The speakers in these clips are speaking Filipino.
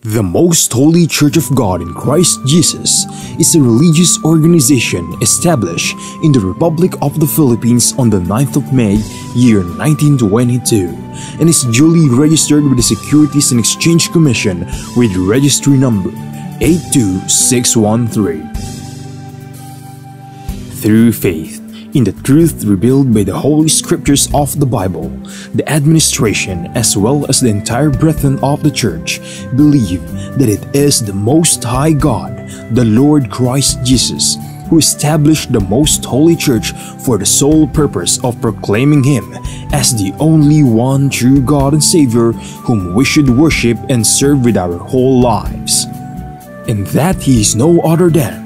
The Most Holy Church of God in Christ Jesus is a religious organization established in the Republic of the Philippines on the 9th of May, year 1922, and is duly registered with the Securities and Exchange Commission with registry number 82613. Through faith in the truth revealed by the Holy Scriptures of the Bible, the administration as well as the entire brethren of the Church believe that it is the Most High God, the Lord Christ Jesus, who established the Most Holy Church for the sole purpose of proclaiming Him as the only one true God and Savior whom we should worship and serve with our whole lives, and that He is no other than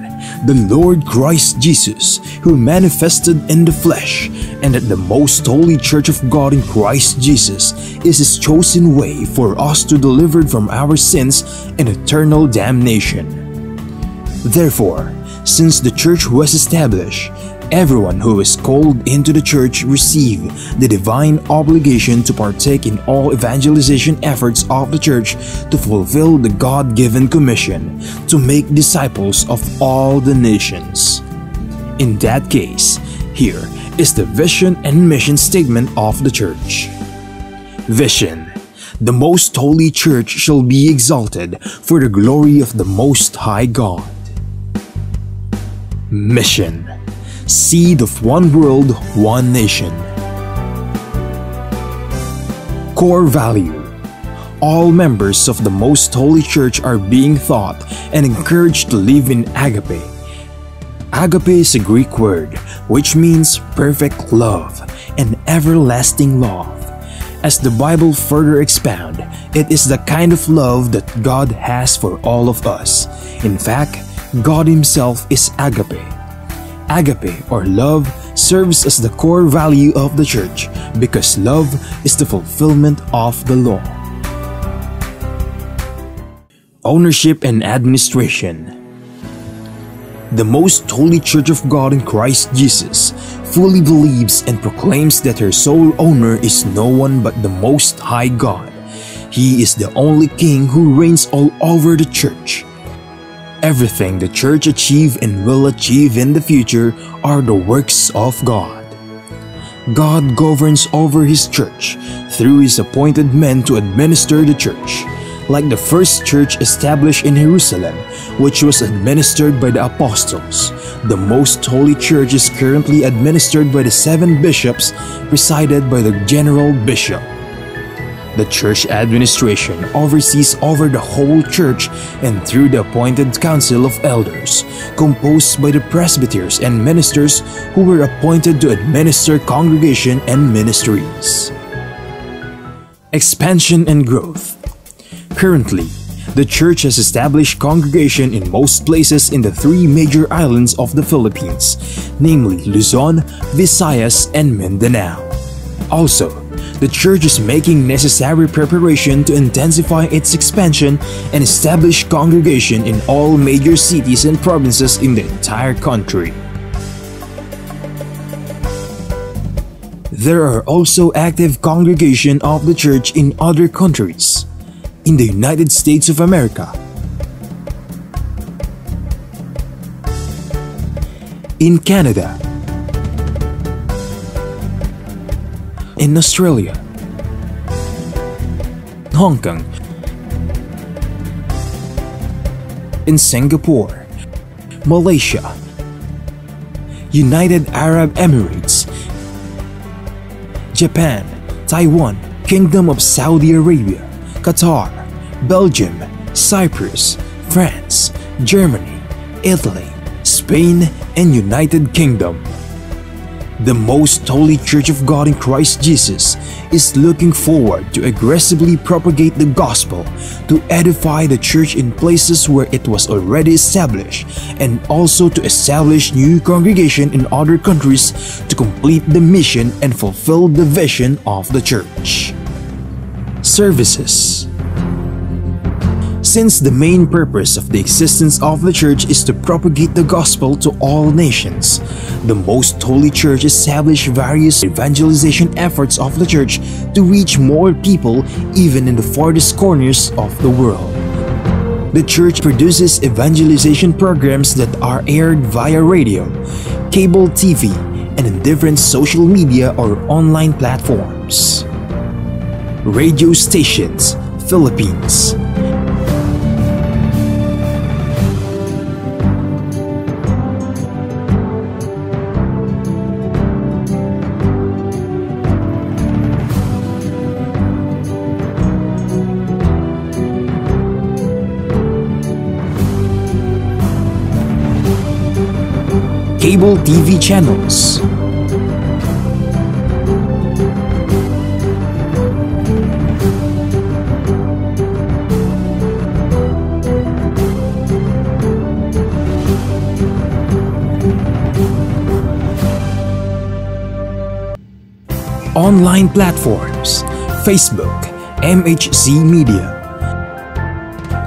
the Lord Christ Jesus, who manifested in the flesh, and that the Most Holy Church of God in Christ Jesus is His chosen way for us to deliver from our sins and eternal damnation. Therefore, since the Church was established, everyone who is called into the Church receive the divine obligation to partake in all evangelization efforts of the Church to fulfill the God-given commission to make disciples of all the nations. In that case, here is the vision and mission statement of the Church. Vision: the Most Holy Church shall be exalted for the glory of the Most High God. Mission: seed of one world, one nation. Core value: all members of the Most Holy Church are being taught and encouraged to live in agape. Agape is a Greek word which means perfect love and everlasting love. As the Bible further expounds, it is the kind of love that God has for all of us. In fact, God Himself is agape. Agape, or love, serves as the core value of the Church because love is the fulfillment of the law. Ownership and administration: the Most Holy Church of God in Christ Jesus fully believes and proclaims that her sole owner is no one but the Most High God. He is the only King who reigns all over the Church. Everything the Church achieve and will achieve in the future are the works of God. God governs over His Church through His appointed men to administer the Church. Like the first church established in Jerusalem, which was administered by the apostles, the Most Holy Church is currently administered by the 7 bishops, presided by the general bishop. The church administration oversees over the whole church and through the appointed council of elders, composed by the presbyters and ministers who were appointed to administer congregation and ministries. Expansion and growth: currently, the church has established congregation in most places in the 3 major islands of the Philippines, namely Luzon, Visayas, and Mindanao. Also, the church is making necessary preparation to intensify its expansion and establish congregation in all major cities and provinces in the entire country. There are also active congregation of the church in other countries. In the United States of America, in Canada, in Australia, Hong Kong, in Singapore, Malaysia, United Arab Emirates, Japan, Taiwan, Kingdom of Saudi Arabia, Qatar, Belgium, Cyprus, France, Germany, Italy, Spain, and United Kingdom. The Most Holy Church of God in Christ Jesus is looking forward to aggressively propagate the gospel, to edify the church in places where it was already established, and also to establish new congregation in other countries to complete the mission and fulfill the vision of the church. Services: since the main purpose of the existence of the Church is to propagate the gospel to all nations, the Most Holy Church established various evangelization efforts of the Church to reach more people even in the farthest corners of the world. The church produces evangelization programs that are aired via radio, cable TV, and in different social media or online platforms. Radio stations, Philippines. Cable TV channels. Online platforms, Facebook, MHC Media,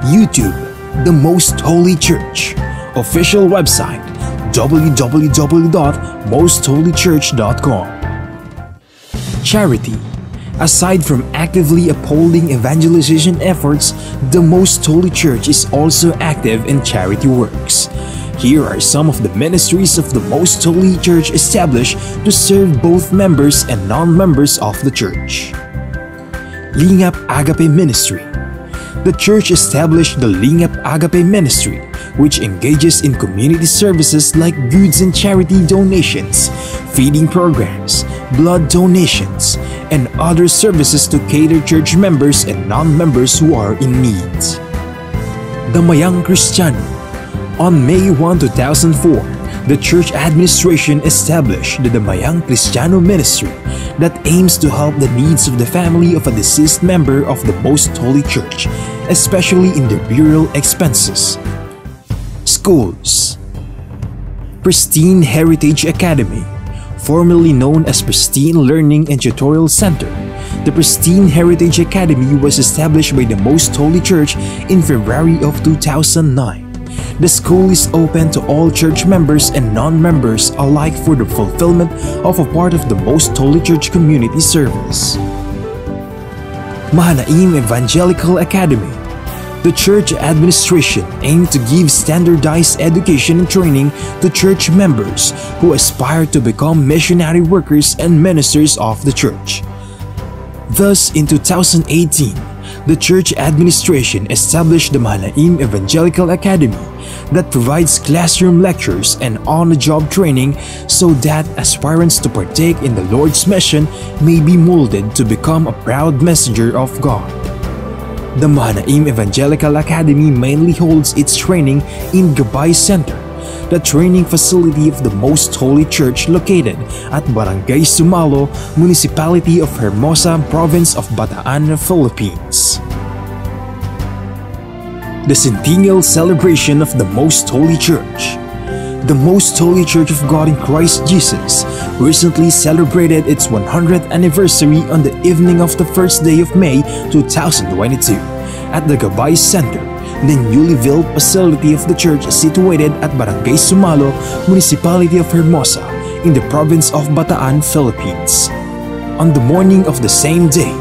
YouTube, The Most Holy Church, official website, www.mostholychurch.com. Charity. Aside from actively upholding evangelization efforts, the Most Holy Church is also active in charity works. Here are some of the ministries of the Most Holy Church established to serve both members and non-members of the church. Lingap Agape Ministry. The church established the Lingap Agape Ministry, which engages in community services like goods and charity donations, feeding programs, blood donations, and other services to cater church members and non-members who are in need. Damayang Kristiyano. On May 1, 2004, the church administration established the Damayang Kristiyano Ministry that aims to help the needs of the family of a deceased member of the Most Holy Church, especially in their burial expenses. Schools. Pristine Heritage Academy, formerly known as Pristine Learning and Tutorial Center. The Pristine Heritage Academy was established by the Most Holy Church in February of 2009. The school is open to all church members and non-members alike for the fulfillment of a part of the Most Holy Church community service. Mahanaim Evangelical Academy. The church administration aimed to give standardized education and training to church members who aspire to become missionary workers and ministers of the church. Thus, in 2018, the church administration established the Mahanaim Evangelical Academy that provides classroom lectures and on-the-job training so that aspirants to partake in the Lord's mission may be molded to become a proud messenger of God. The Mahanaim Evangelical Academy mainly holds its training in Gabay Center, the training facility of the Most Holy Church located at Barangay Sumalo, Municipality of Hermosa, Province of Bataan, Philippines. The Centennial Celebration of the Most Holy Church. The Most Holy Church of God in Christ Jesus recently celebrated its 100th anniversary on the evening of the first day of May 2022 at the Gabay Center, the newly built facility of the church situated at Barangay Sumalo, Municipality of Hermosa, in the province of Bataan, Philippines. On the morning of the same day,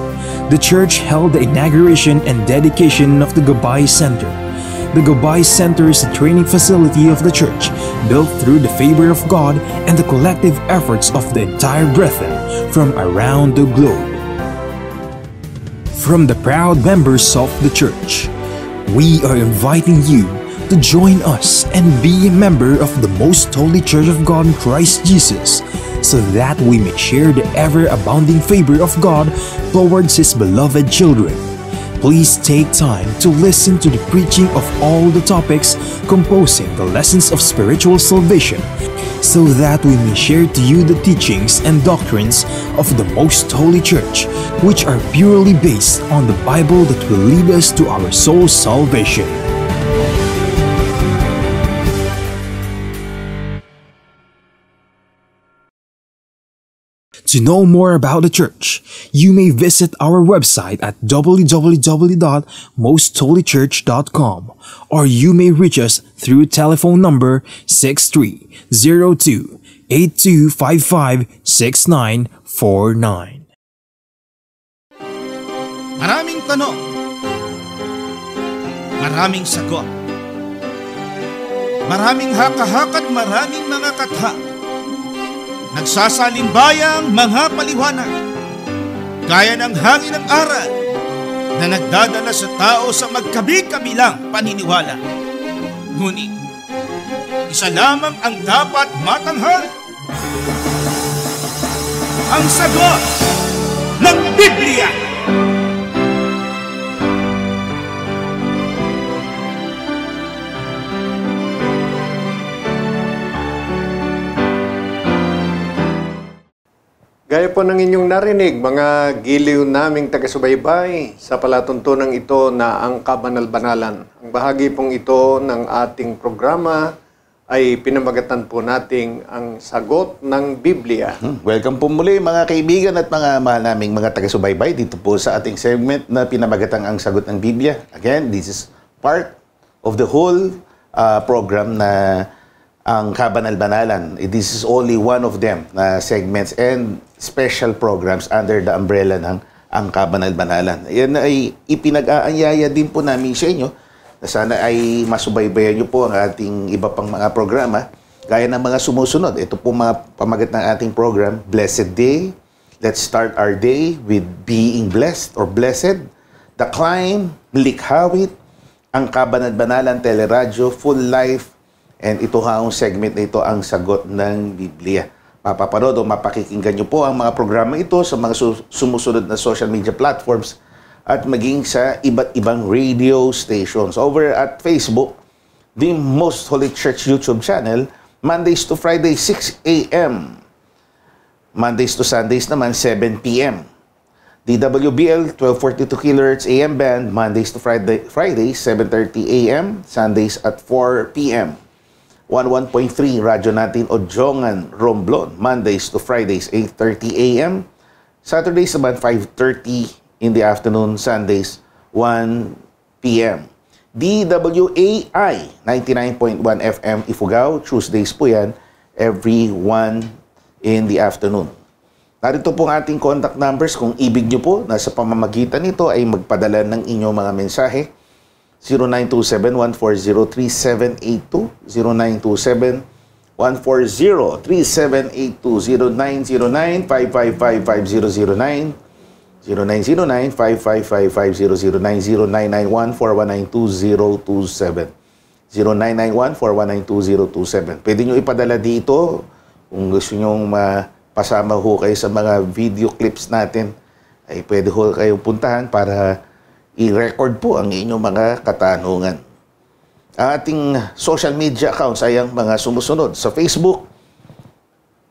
the church held the inauguration and dedication of the Gabay Center. The Gabay Center is a training facility of the church built through the favor of God and the collective efforts of the entire brethren from around the globe. From the proud members of the church, we are inviting you to join us and be a member of the Most Holy Church of God in Christ Jesus, so that we may share the ever-abounding favor of God towards His beloved children. Please take time to listen to the preaching of all the topics composing the lessons of spiritual salvation, so that we may share to you the teachings and doctrines of the Most Holy Church, which are purely based on the Bible that will lead us to our soul's salvation. To know more about the church, you may visit our website at www.mostholychurch.com, or you may reach us through telephone number 6302-8255-6949. Maraming tanong, maraming sagot. Maraming haka-haka at maraming mga katha. Nagsasalimbbayang mga paliwanag. Gaya ng hangin ng aral na nagdadala sa tao sa magkabi-kabilang paniniwala. Ngunit, isa lamang ang dapat matanghal. Ang sagot ng Biblia. Gaya po ng inyong narinig, mga giliw naming taga-subaybay sa palatuntunang ito na ang kabanal-banalan. Ang bahagi pong ito ng ating programa ay pinamagatan po nating ang sagot ng Biblia. Welcome po muli mga kaibigan at mga mahal naming mga taga-subaybay dito po sa ating segment na pinamagatang ang sagot ng Biblia. Again, this is part of the whole program na ang Kabanal-Banalan. This is only one of them na segments and special programs under the umbrella ng ang Kabanal-Banalan. Yan ay ipinag-aanyaya din po namin sa inyo na sana ay masubaybayan nyo po ang ating iba pang mga programa gaya ng mga sumusunod. Ito po mga pamagat ng ating program, Blessed Day. Let's start our day with being blessed or blessed. The Climb, Likhawit, ang Kabanal-Banalan Teleradyo, Full Life, and ito ang segment na ito ang sagot ng Biblia. Mapapanood o mapakikinggan nyo po ang mga programa ito sa mga sumusunod na social media platforms at maging sa iba't ibang radio stations. Over at Facebook, the Most Holy Church YouTube channel, Mondays to Fridays, 6 a.m. Mondays to Sundays naman, 7 p.m. DWBL, 1242 kHz AM band, Mondays to Fridays, 7:30 a.m. Sundays at 4 p.m. 11.3 radyo natin Odjongan, Romblon, Mondays to Fridays, 8:30 a.m. Saturdays naman, 5:30 in the afternoon, Sundays, 1 p.m. DWAI, 99.1 FM Ifugao, Tuesdays po yan, every 1 in the afternoon. Narito po ang ating contact numbers kung ibig nyo po na sa pamamagitan nito ay magpadala ng inyong mga mensahe. 0927-140-3782, 0927-140-3782, 0909-555-5009, 0909-555-5009, 0991-419-2027, 0991-419-2027. Pwede nyo ipadala dito kung gusto nyo pasama ho kayo sa mga video clips natin, ay pwede ho kayong puntahan para i-record po ang inyong mga katanungan. Ang ating social media accounts ay ang mga sumusunod. Sa Facebook,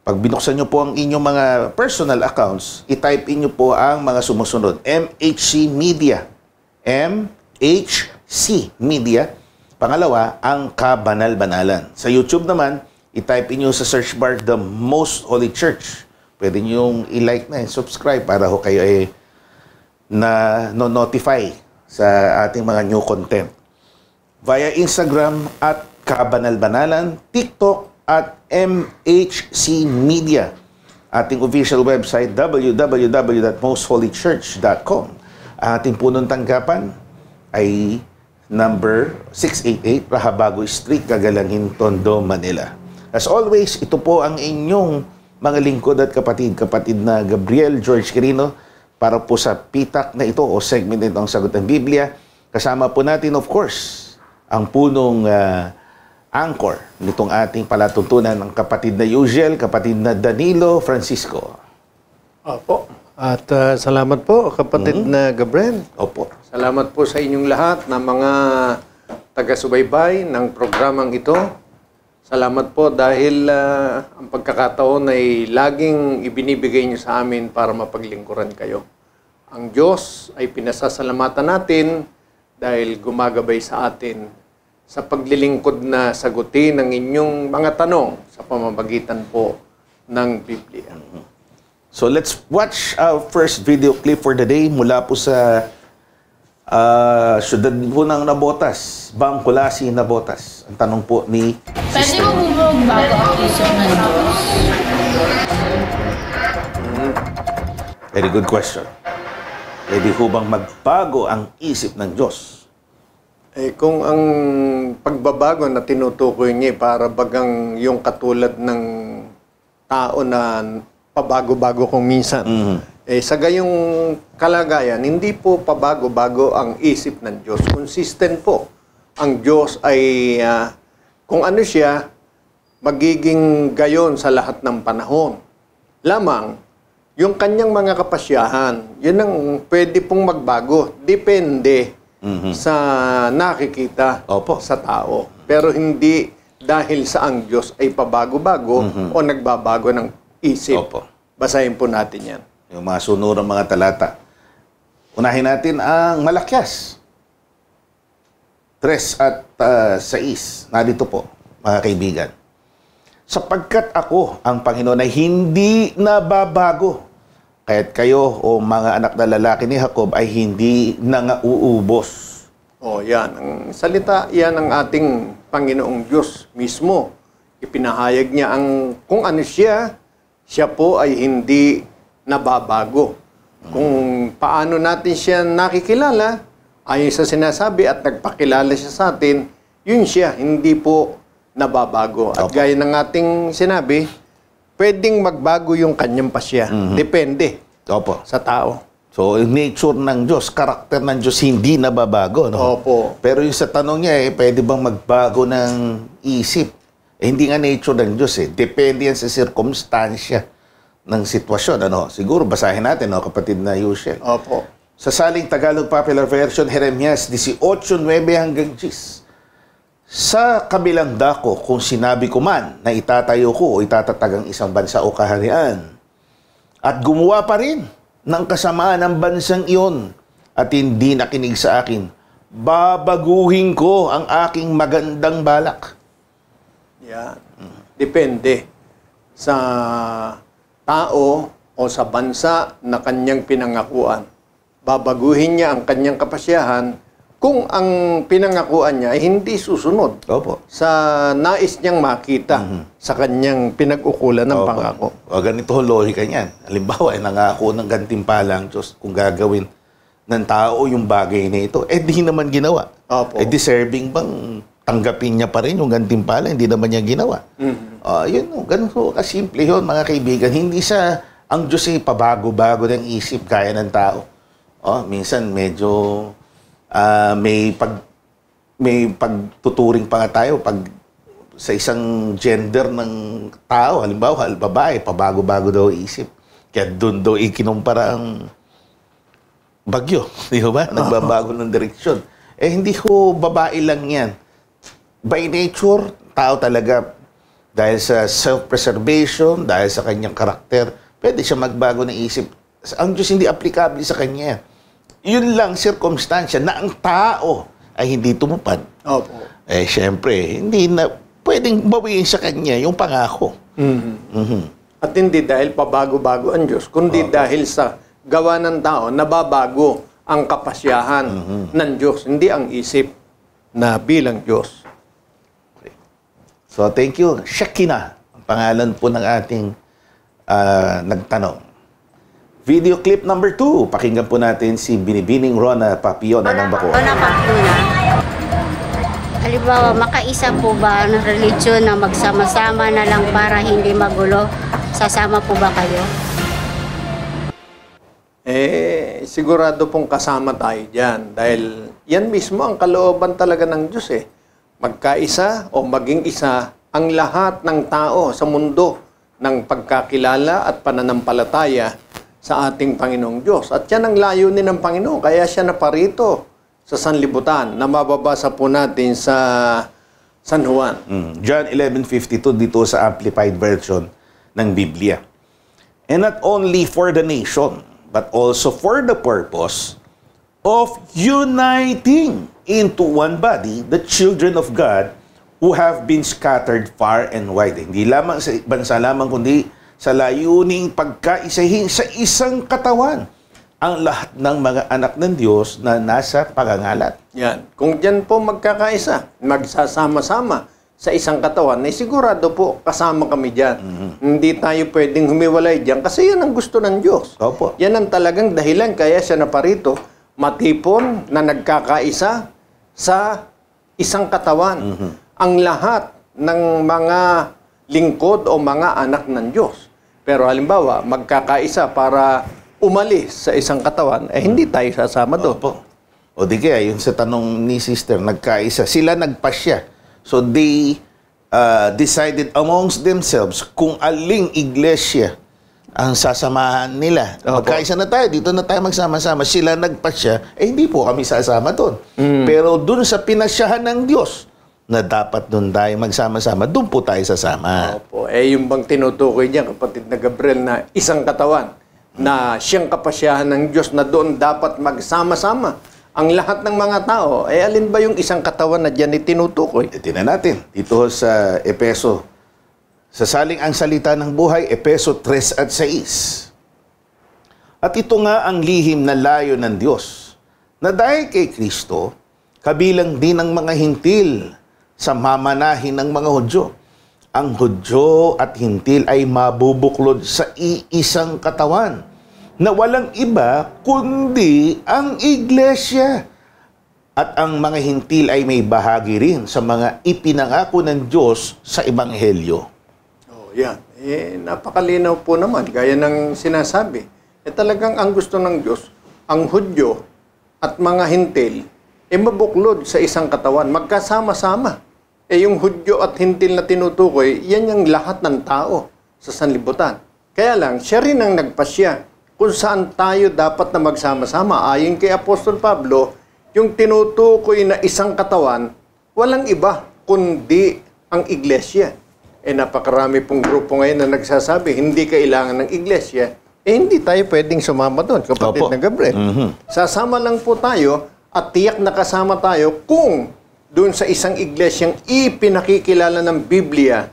pag binuksan nyo po ang inyong mga personal accounts, i-type in nyo po ang mga sumusunod. MHC Media. MHC Media. Pangalawa, ang Kabanal-Banalan. Sa YouTube naman, i-type in nyo sa search bar, The Most Holy Church. Pwede nyo i-like na, subscribe para ho kayo ay na notify sa ating mga new content. Via Instagram at Kabanal-Banalan, TikTok at MHC Media. Ating official website, www.mostholychurch.com. Ang ating punong tanggapan ay number 688 Rahabago Street, Cagalangin, Tondo, Manila. As always, ito po ang inyong mga lingkod at kapatid na Gabriel George Quirino, para po sa pitak na ito o segment nito ang sagot ng Biblia. Kasama po natin, of course, ang punong anchor nitong ating palatuntunan ng kapatid na Uziel, kapatid na Danilo Francisco. Opo. At salamat po, kapatid na Gabriel. Opo. Salamat po sa inyong lahat na mga taga-subaybay ng programang ito. Salamat po dahil ang pagkakataon ay laging ibinibigay niyo sa amin para mapaglingkuran kayo. Ang Diyos ay pinasasalamatan natin dahil gumagabay sa atin sa paglilingkod na sagutin ng inyong mga tanong sa pamamagitan po ng Biblia. So let's watch our first video clip for the day mula po sa syudad po ng Nabotas, Bangkulasi, Nabotas. Ang tanong po ni Pwede mo magbago ang puso ng Diyos? Very good question. Pwede ho bang magbago ang isip ng Diyos? Kung ang pagbabago na tinutukoy niya para bagang yung katulad ng tao na pabago-bago kung minsan. Sa gayong kalagayan, hindi po pabago-bago ang isip ng Diyos. Consistent po. Ang Diyos ay, kung ano siya, magiging gayon sa lahat ng panahon. Lamang, yung kanyang mga kapasyahan, yun ang pwede pong magbago. Depende sa nakikita sa tao. Pero hindi dahil sa ang Diyos ay pabago-bago o nagbabago ng isip. Basahin po natin yan. Yung mga sunurang mga talata. Unahin natin ang Malakyas 3 at 6. Narito po, mga kaibigan. Sapagkat ako, ang Panginoon, ay hindi nababago. Kaya't kayo, o mga anak na lalaki ni Jacob, ay hindi nangauubos. Yan. Ang salita, yan ang ating Panginoong Diyos mismo. Ipinahayag niya kung ano siya po ay hindi nababago. Kung paano natin siya nakikilala, ayon sa sinasabi at nagpakilala siya sa atin, yun siya, hindi po nababago. At gaya ng ating sinabi, pwedeng magbago yung kanyang pasya. Depende sa tao. So, yung nature ng Diyos, karakter ng Diyos, hindi nababago. No? Pero yung sa tanong niya, pwede bang magbago ng isip? Hindi nga nature ng Diyos. Depende yan sa circumstansya ng sitwasyon. Siguro, basahin natin, kapatid na Yushel. Sa Saling Tagalog Popular Version, Jeremias 18:9 hanggang 10. Sa kabilang dako, kung sinabi ko man na itatayo ko o itatatagang isang bansa o kaharian, at gumawa pa rin ng kasamaan ng bansang iyon at hindi nakinig sa akin, babaguhin ko ang aking magandang balak. Yan. Depende sa tao o sa bansa na kanyang pinangakuan. Babaguhin niya ang kanyang kapasyahan kung ang pinangakuan niya ay hindi susunod sa nais niyang makita sa kanyang pinag-ukulan ng pangako. Ganito ang logika niyan. Halimbawa, nangako ng gantimpala ang Diyos kung gagawin ng tao yung bagay na ito. Di naman ginawa. Deserving bang tanggapin niya pa rin yung gantimpala? Hindi naman niya ginawa. Yun, ganito kasimple yun, mga kaibigan. Hindi ang Diyos ay pabago-bago ng isip gaya ng tao. Minsan medyo may pagtuturing pa nga tayo pag sa isang gender ng tao, halimbawa, babae, pabago-bago daw isip. Kaya doon daw ikinumpara ang bagyo. Di ba? Nagbabago ng direksyon. Hindi ko babae lang yan. By nature, tao talaga, dahil sa self-preservation, dahil sa kanyang karakter, pwede siya magbago ng isip. Ang Diyos hindi applicable sa kanya. Yun lang circumstansya na ang tao ay hindi tumupad. Siyempre, hindi na pwedeng bawiin sa kanya yung pangako. At hindi dahil pabago-bago ang Diyos, kundi dahil sa gawa ng tao, nababago ang kapasyahan ng Diyos, hindi ang isip na bilang Diyos. So, thank you. Shekinah, ang pangalan po ng ating nagtanong. Video clip number 2. Pakinggan po natin si Binibining Rona Papiona ng Bacoor. Rona Papiona. Halimbawa, makaisa po ba ang religion na magsama-sama na lang para hindi magulo? Sasama po ba kayo? Sigurado pong kasama tayo dyan. Dahil yan mismo ang kalooban talaga ng Diyos Magkaisa o maging isa ang lahat ng tao sa mundo ng pagkakilala at pananampalataya sa ating Panginoong Diyos. At yan ang layunin ng Panginoon. Kaya siya naparito sa sanlibutan na mababasa po natin sa San Juan. John 11:52 dito sa Amplified Version ng Biblia. And not only for the nation, but also for the purpose of uniting into one body the children of God who have been scattered far and wide. Hindi lamang sa bansa lamang, kundi sa layuning pagkaisahin sa isang katawan ang lahat ng mga anak ng Diyos na nasa pagangalat. Yan. Kung dyan po magkakaisa, magsasama-sama sa isang katawan, sigurado po kasama kami dyan. Hindi tayo pwedeng humiwalay dyan kasi yan ang gusto ng Diyos. Yan ang talagang dahilan kaya siya naparito, matipon na nagkakaisa sa isang katawan. Ang lahat ng mga lingkod o mga anak ng Diyos. Pero halimbawa, magkakaisa para umalis sa isang katawan, hindi tayo sasama doon. Opo. O di kaya, yung sa tanong ni sister, nagkaisa. Sila nagpasya. So they decided amongst themselves kung aling iglesia ang sasamahan nila. Opo. Magkaisa na tayo, dito na tayo magsama-sama. Sila nagpasya, hindi po kami sasama doon. Pero doon sa pinasyahan ng Diyos, na dapat doon tayo magsama-sama, doon po tayo sasama. Opo. Yung bang tinutukoy niya, kapatid na Gabriel, na isang katawan, na siyang kapasyahan ng Diyos na doon dapat magsama-sama ang lahat ng mga tao, alin ba yung isang katawan na diyan tinutukoy? Tingnan natin, dito sa Epeso. Sasaling ang salita ng buhay, Epeso 3 at 6. At ito nga ang lihim na layo ng Diyos, na dahil kay Kristo, kabilang din ang mga hintil sa mamanahin ng mga Hudyo. Ang Hudyo at hintil ay mabubuklod sa iisang katawan, na walang iba kundi ang iglesia. At ang mga hintil ay may bahagi rin sa mga ipinangako ng Diyos sa Ebanghelyo. Oh, yan. Napakalinaw po naman, gaya ng sinasabi. Talagang ang gusto ng Diyos, ang Hudyo at mga hintil, mabuklod sa isang katawan, magkasama-sama. Yung Hudyo at hintil na tinutukoy, yan yung lahat ng tao sa sanlibutan. Kaya lang, siya rin ang nagpasya kung saan tayo dapat na magsama-sama. Ayon kay Apostol Pablo, yung tinutukoy na isang katawan, walang iba kundi ang iglesia. Napakarami pong grupo ngayon na nagsasabi, hindi kailangan ng iglesia. Hindi tayo pwedeng sumama doon, kapatid na Gabriel. Sasama lang po tayo at tiyak na kasama tayo kung doon sa isang iglesyang ipinakikilala ng Biblia,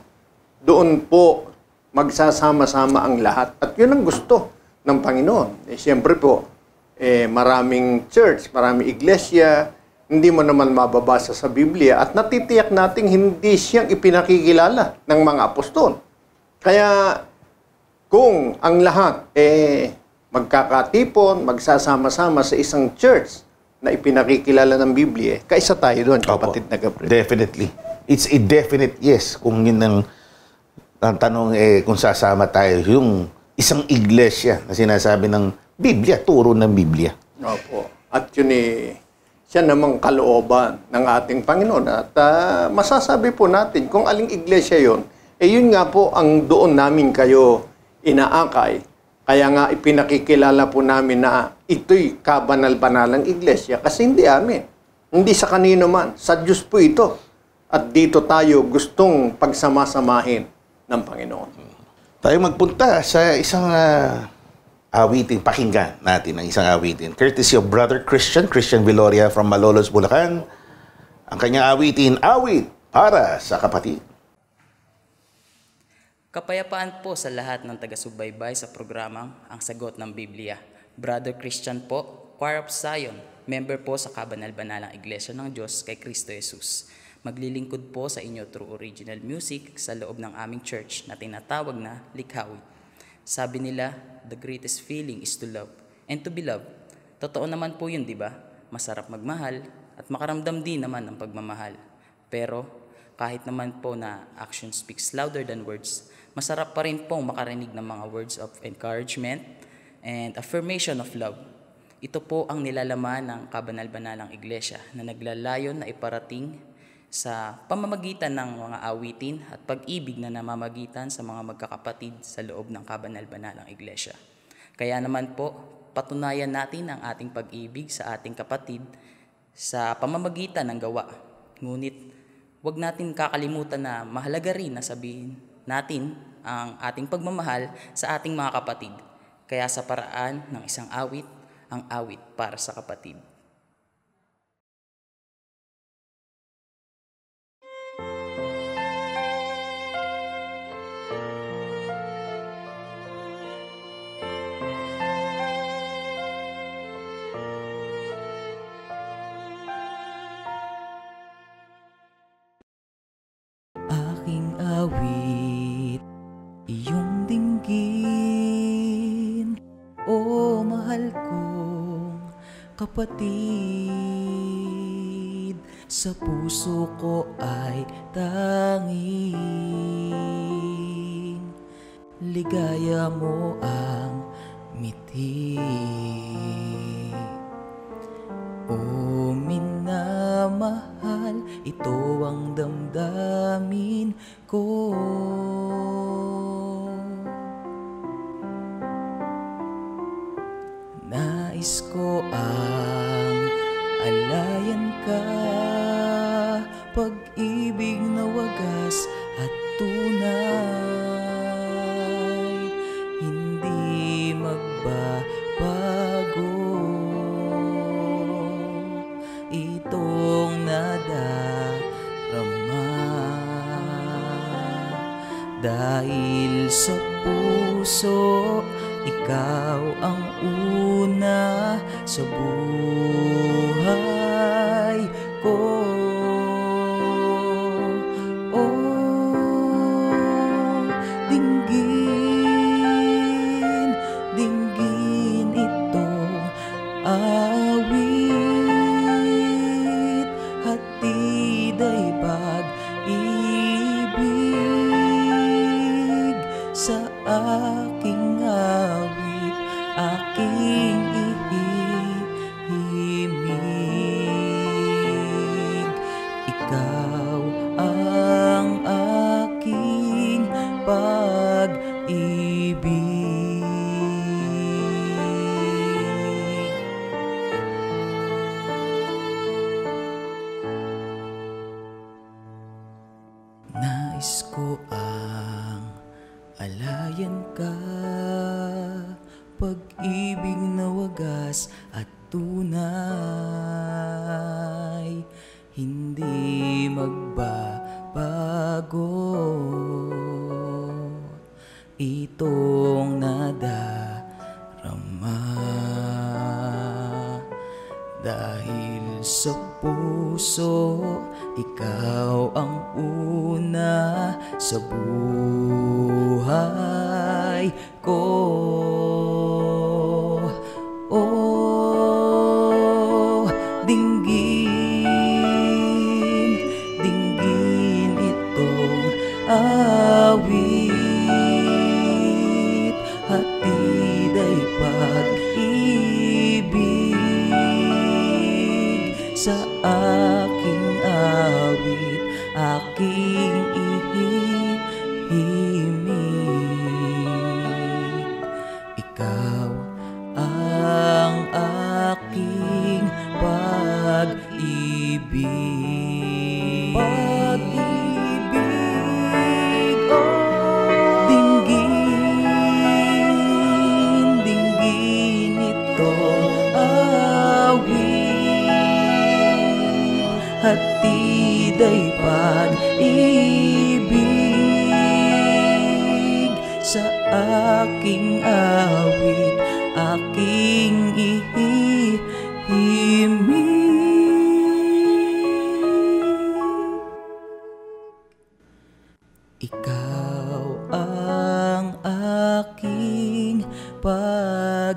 doon po magsasama-sama ang lahat. At yun ang gusto ng Panginoon. Siyempre po, maraming church, maraming iglesia, hindi mo naman mababasa sa Biblia at natitiyak nating hindi siyang ipinakikilala ng mga apostol. Kaya kung ang lahat magkakatipon, magsasama-sama sa isang church na ipinakikilala ng Biblia, kaisa tayo doon, kapatid na Gabriel. Definitely. It's a definite yes. Kung yun ang tanong, kung sasama tayo, yung isang iglesia na sinasabi ng Biblia, turo ng Biblia. Opo. At yun siya namang kalooban ng ating Panginoon. At masasabi po natin, kung aling iglesia yun, yun nga po ang doon namin kayo inaakay. Kaya nga ipinakikilala po namin na ito'y kabanal-banalang iglesia kasi hindi amin. Hindi sa kanino man. Sa Diyos po ito. At dito tayo gustong pagsamasamahin ng Panginoon. Tayo magpunta sa isang awitin, pakinggan natin ang isang awitin. Courtesy of Brother Christian Viloria from Malolos, Bulacan. Ang kanyang awitin, awit para sa kapatid. Kapayapaan po sa lahat ng taga-subaybay sa programang Ang Sagot ng Biblia. Brother Christian po, Choir of Zion, member po sa Kabanal-Banalang Iglesia ng Diyos kay Kristo Jesus. Maglilingkod po sa inyo through original music sa loob ng aming church na tinatawag na Likhawi. Sabi nila, the greatest feeling is to love and to be loved. Totoo naman po yun, di ba? Masarap magmahal at makaramdam din naman ng pagmamahal. Pero kahit naman po na action speaks louder than words, masarap pa rin pong makarinig ng mga words of encouragement and affirmation of love. Ito po ang nilalaman ng Kabanal-Banalang Iglesia na naglalayon na iparating sa pamamagitan ng mga awitin at pag-ibig na namamagitan sa mga magkakapatid sa loob ng Kabanal-Banalang Iglesia. Kaya naman po, patunayan natin ang ating pag-ibig sa ating kapatid sa pamamagitan ng gawa. Ngunit, huwag natin kakalimutan na mahalaga rin na sabihin natin ang ating pagmamahal sa ating mga kapatid. Kaya sa paraan ng isang awit, ang awit para sa kapatid. Aking awit, iyong dinggin, o mahal kong kapatid. sa puso ko ay tanging ligaya mo ang mithi. O minamahal, ito ang damdamin ko. Nais ko ang alayan ka, pag-ibig na wagas at tunay, hindi magbabago. Itong nadarama dahil sa puso, ikaw ang una sa buhay ko. Oh, dinggin, dinggin itong awit, hatid ay pag-ibig sa aking awit, aking ihihimig. Ikaw ang aking pag-ibig. Nais ko ang alayan ka, pag-ibig na wagas at tunay, hindi magbabago. Itong nadarama dahil sa puso, ikaw ang una sa buhay ko. Oh, dinggin, dinggin itong awit, hatid ay pag-ibig sa aking awit, aking ihihimig. Ikaw ang aking pag-ibig. Pag-ibig, oh, dinggin, dinggin itong awit, hatid ay pag-ibig sa aking awit, aking ihihimig. Ikaw ang aking pag-ibig.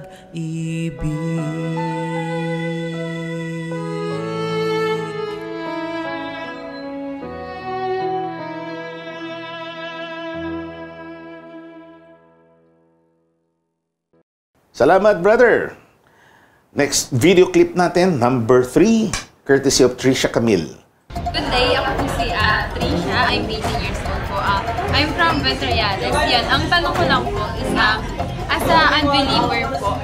Salamat, brother. Next video clip natin, number 3, courtesy of Trisha Camille. Good day, ako po si Trisha. I'm 18 years old po. I'm from Ventriales. Yan, ang tanong ko lang po is, as a unbeliever po,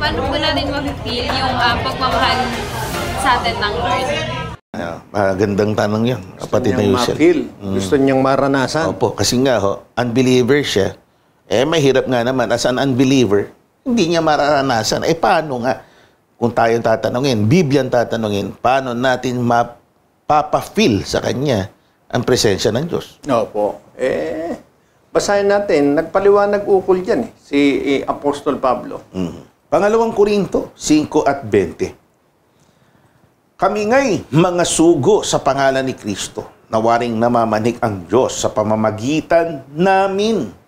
paano po natin ma-feel yung pagmamahal sa atin ng Lord? Gandang tanong yun. Kapatid na Yusel. Gusto niyang maranasan. Opo, kasi nga unbeliever siya. Mahirap nga naman. As an unbeliever, hindi niya mararanasan. Paano nga? Kung tayong tatanungin, Biblia tatanungin, paano natin mapapa-feel sa kanya ang presensya ng Diyos? Opo. Basahin natin, nagpaliwanag ukol dyan si Apostol Pablo. Pangalawang Korinto 5:20. Kami nga'y mga sugo sa pangalan ni Kristo, na waring namamanik ang Diyos sa pamamagitan namin.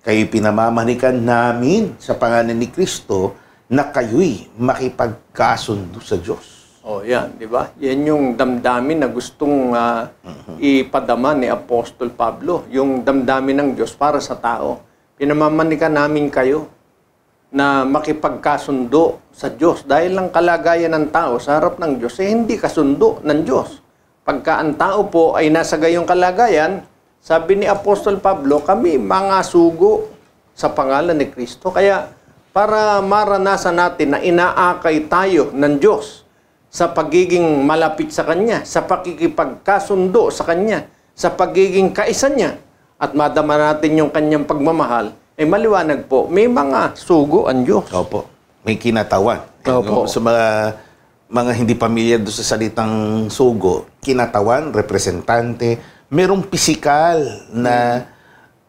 Kayo'y pinamamanikan namin sa pangalan ni Kristo na kayo'y makipagkasundo sa Diyos. Oh, yan, di ba? Yan yung damdamin na gustong ipadama ni Apostol Pablo. Yung damdamin ng Diyos para sa tao. Pinamamanikan namin kayo na makipagkasundo sa Diyos. Dahil ang kalagayan ng tao sa harap ng Diyos, hindi kasundo ng Diyos. Pagka ang tao po ay nasa gayong kalagayan, sabi ni Apostol Pablo, kami mga sugo sa pangalan ni Kristo. Kaya para maranasan natin na inaakay tayo ng Diyos sa pagiging malapit sa Kanya, sa pakikipagkasundo sa Kanya, sa pagiging kaisa niya, at madama natin yung Kanyang pagmamahal, ay maliwanag po, may mga sugo ang Diyos. Opo. May kinatawan. Opo. Sa mga hindi pamilyar doon sa salitang sugo, kinatawan, representante, merong pisikal na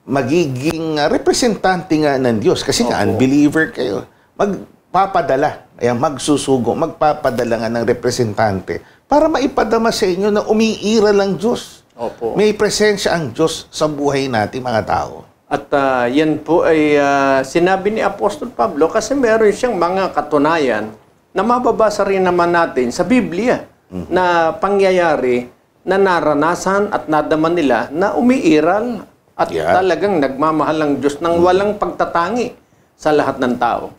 magiging representante nga ng Diyos. Kasi nga, unbeliever kayo. Magpapadala, magsusugo, magpapadala nga ng representante para maipadama sa inyo na umiiral ang Diyos. Opo. May presensya ang Diyos sa buhay natin, mga tao. At yan po ay sinabi ni Apostol Pablo kasi meron siyang mga katunayan na mababasa rin naman natin sa Biblia na pangyayari na naranasan at nadaman nila na umiiral at talagang nagmamahal ang Diyos ng walang pagtatangi sa lahat ng tao.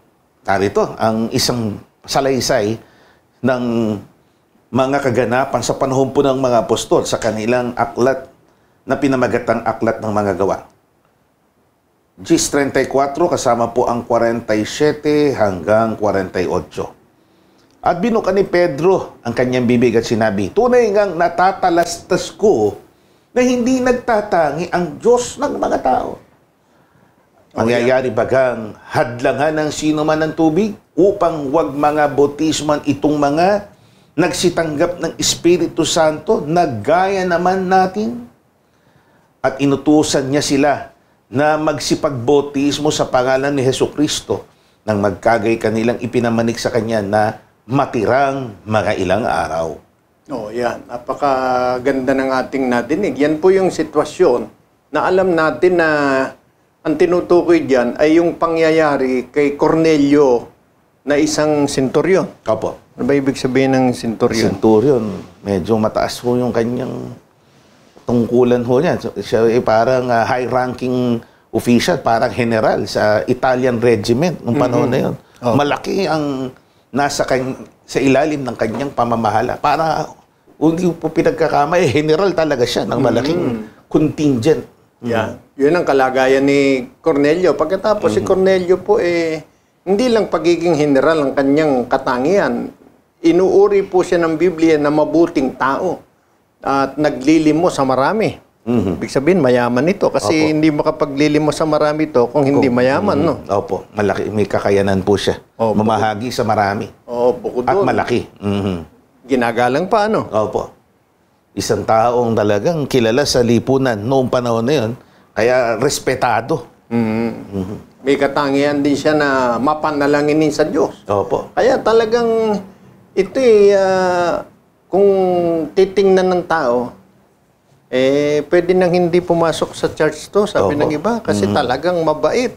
Narito ang isang salaysay ng mga kaganapan sa panahon po ng mga apostol sa kanilang aklat na pinamagatang Aklat ng Mga Gawa. Gs 34 kasama po ang 47 hanggang 48. At binuka ni Pedro ang kanyang bibig at sinabi, tunay ngang natatalastas ko na hindi nagtatangi ang Diyos ng mga tao. Mangyayari bagang hadlangan ng sino man ng tubig upang wag mga bautisman itong mga nagsitanggap ng Espiritu Santo na gaya naman natin? At inutusan niya sila na magsipagbautismo sa pangalan ni Hesukristo nang magkagay kanilang ipinamanik sa Kanya na matirang mga ilang araw. Oh, yan. Napakaganda ng ating nadinig. Yan po yung sitwasyon na alam natin na ang tinutukoy diyan ay yung pangyayari kay Cornelio na isang senturyon. Opo. Ano ba ibig sabihin ng senturyon? Senturyon, medyo mataas po yung kanyang tungkulan ho niya. Siya ay parang high-ranking official, parang general sa Italian regiment nung panahon na yun. Oh. Malaki ang nasa sa ilalim ng kanyang pamamahala. Para hindi po pinagkakamay, general talaga siya ng malaking contingent. Yeah. Yun ang kalagayan ni Cornelio. Pagkatapos si Cornelio po hindi lang pagiging general ang kanyang katangian. Inuuri po siya ng Biblia na mabuting tao at naglilimo sa marami. Ibig sabihin, mayaman ito. Kasi hindi makapaglilimo sa marami ito kung hindi mayaman, no? Opo. Malaki, may kakayanan po siya. Mamahagi sa marami. Bukod at doon. malaki. Ginagalang pa, ano? Opo. Isang taong talagang kilala sa lipunan noong panahon na yun. Kaya respetado. May katangian din siya na mapanalanginin sa Diyos. Opo. Kaya talagang ito kung titingnan ng tao, pwede nang hindi pumasok sa church to, sabi ng iba, kasi talagang mabait.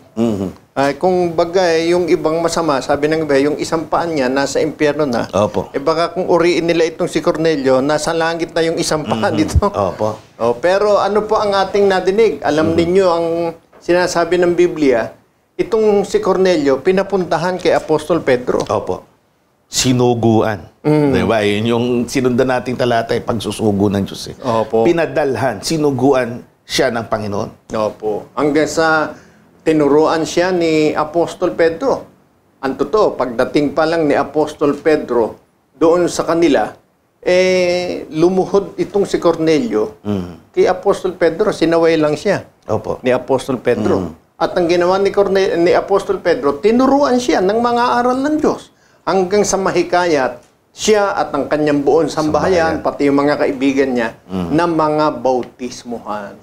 Kung bagay, yung ibang masama, sabi ng iba, yung isang paan niya, nasa impyerno na. Opo. Baka kung uriin nila itong si Cornelio, nasa langit na yung isang paan dito. Opo. Pero ano po ang ating nadinig? Alam ninyo ang sinasabi ng Biblia, itong si Cornelio, pinapuntahan kay Apostol Pedro. Opo. Sinuguan. Diba? Yun yung sinundan nating talata, pagsusugo ng Diyos. Opo. Pinadalhan, sinuguan siya ng Panginoon. Opo. Hanggang sa tinuruan siya ni Apostol Pedro. Ang totoo, pagdating pa lang ni Apostol Pedro doon sa kanila, lumuhod itong si Cornelio. Kay Apostol Pedro, sinaway lang siya. Opo. Ni Apostol Pedro. At ang ginawa ni Apostol Pedro, tinuruan siya ng mga aral ng Diyos. Hanggang sa mahikayat siya at ang kanyang buong sambahayan, pati yung mga kaibigan niya, na mga bautismuhan.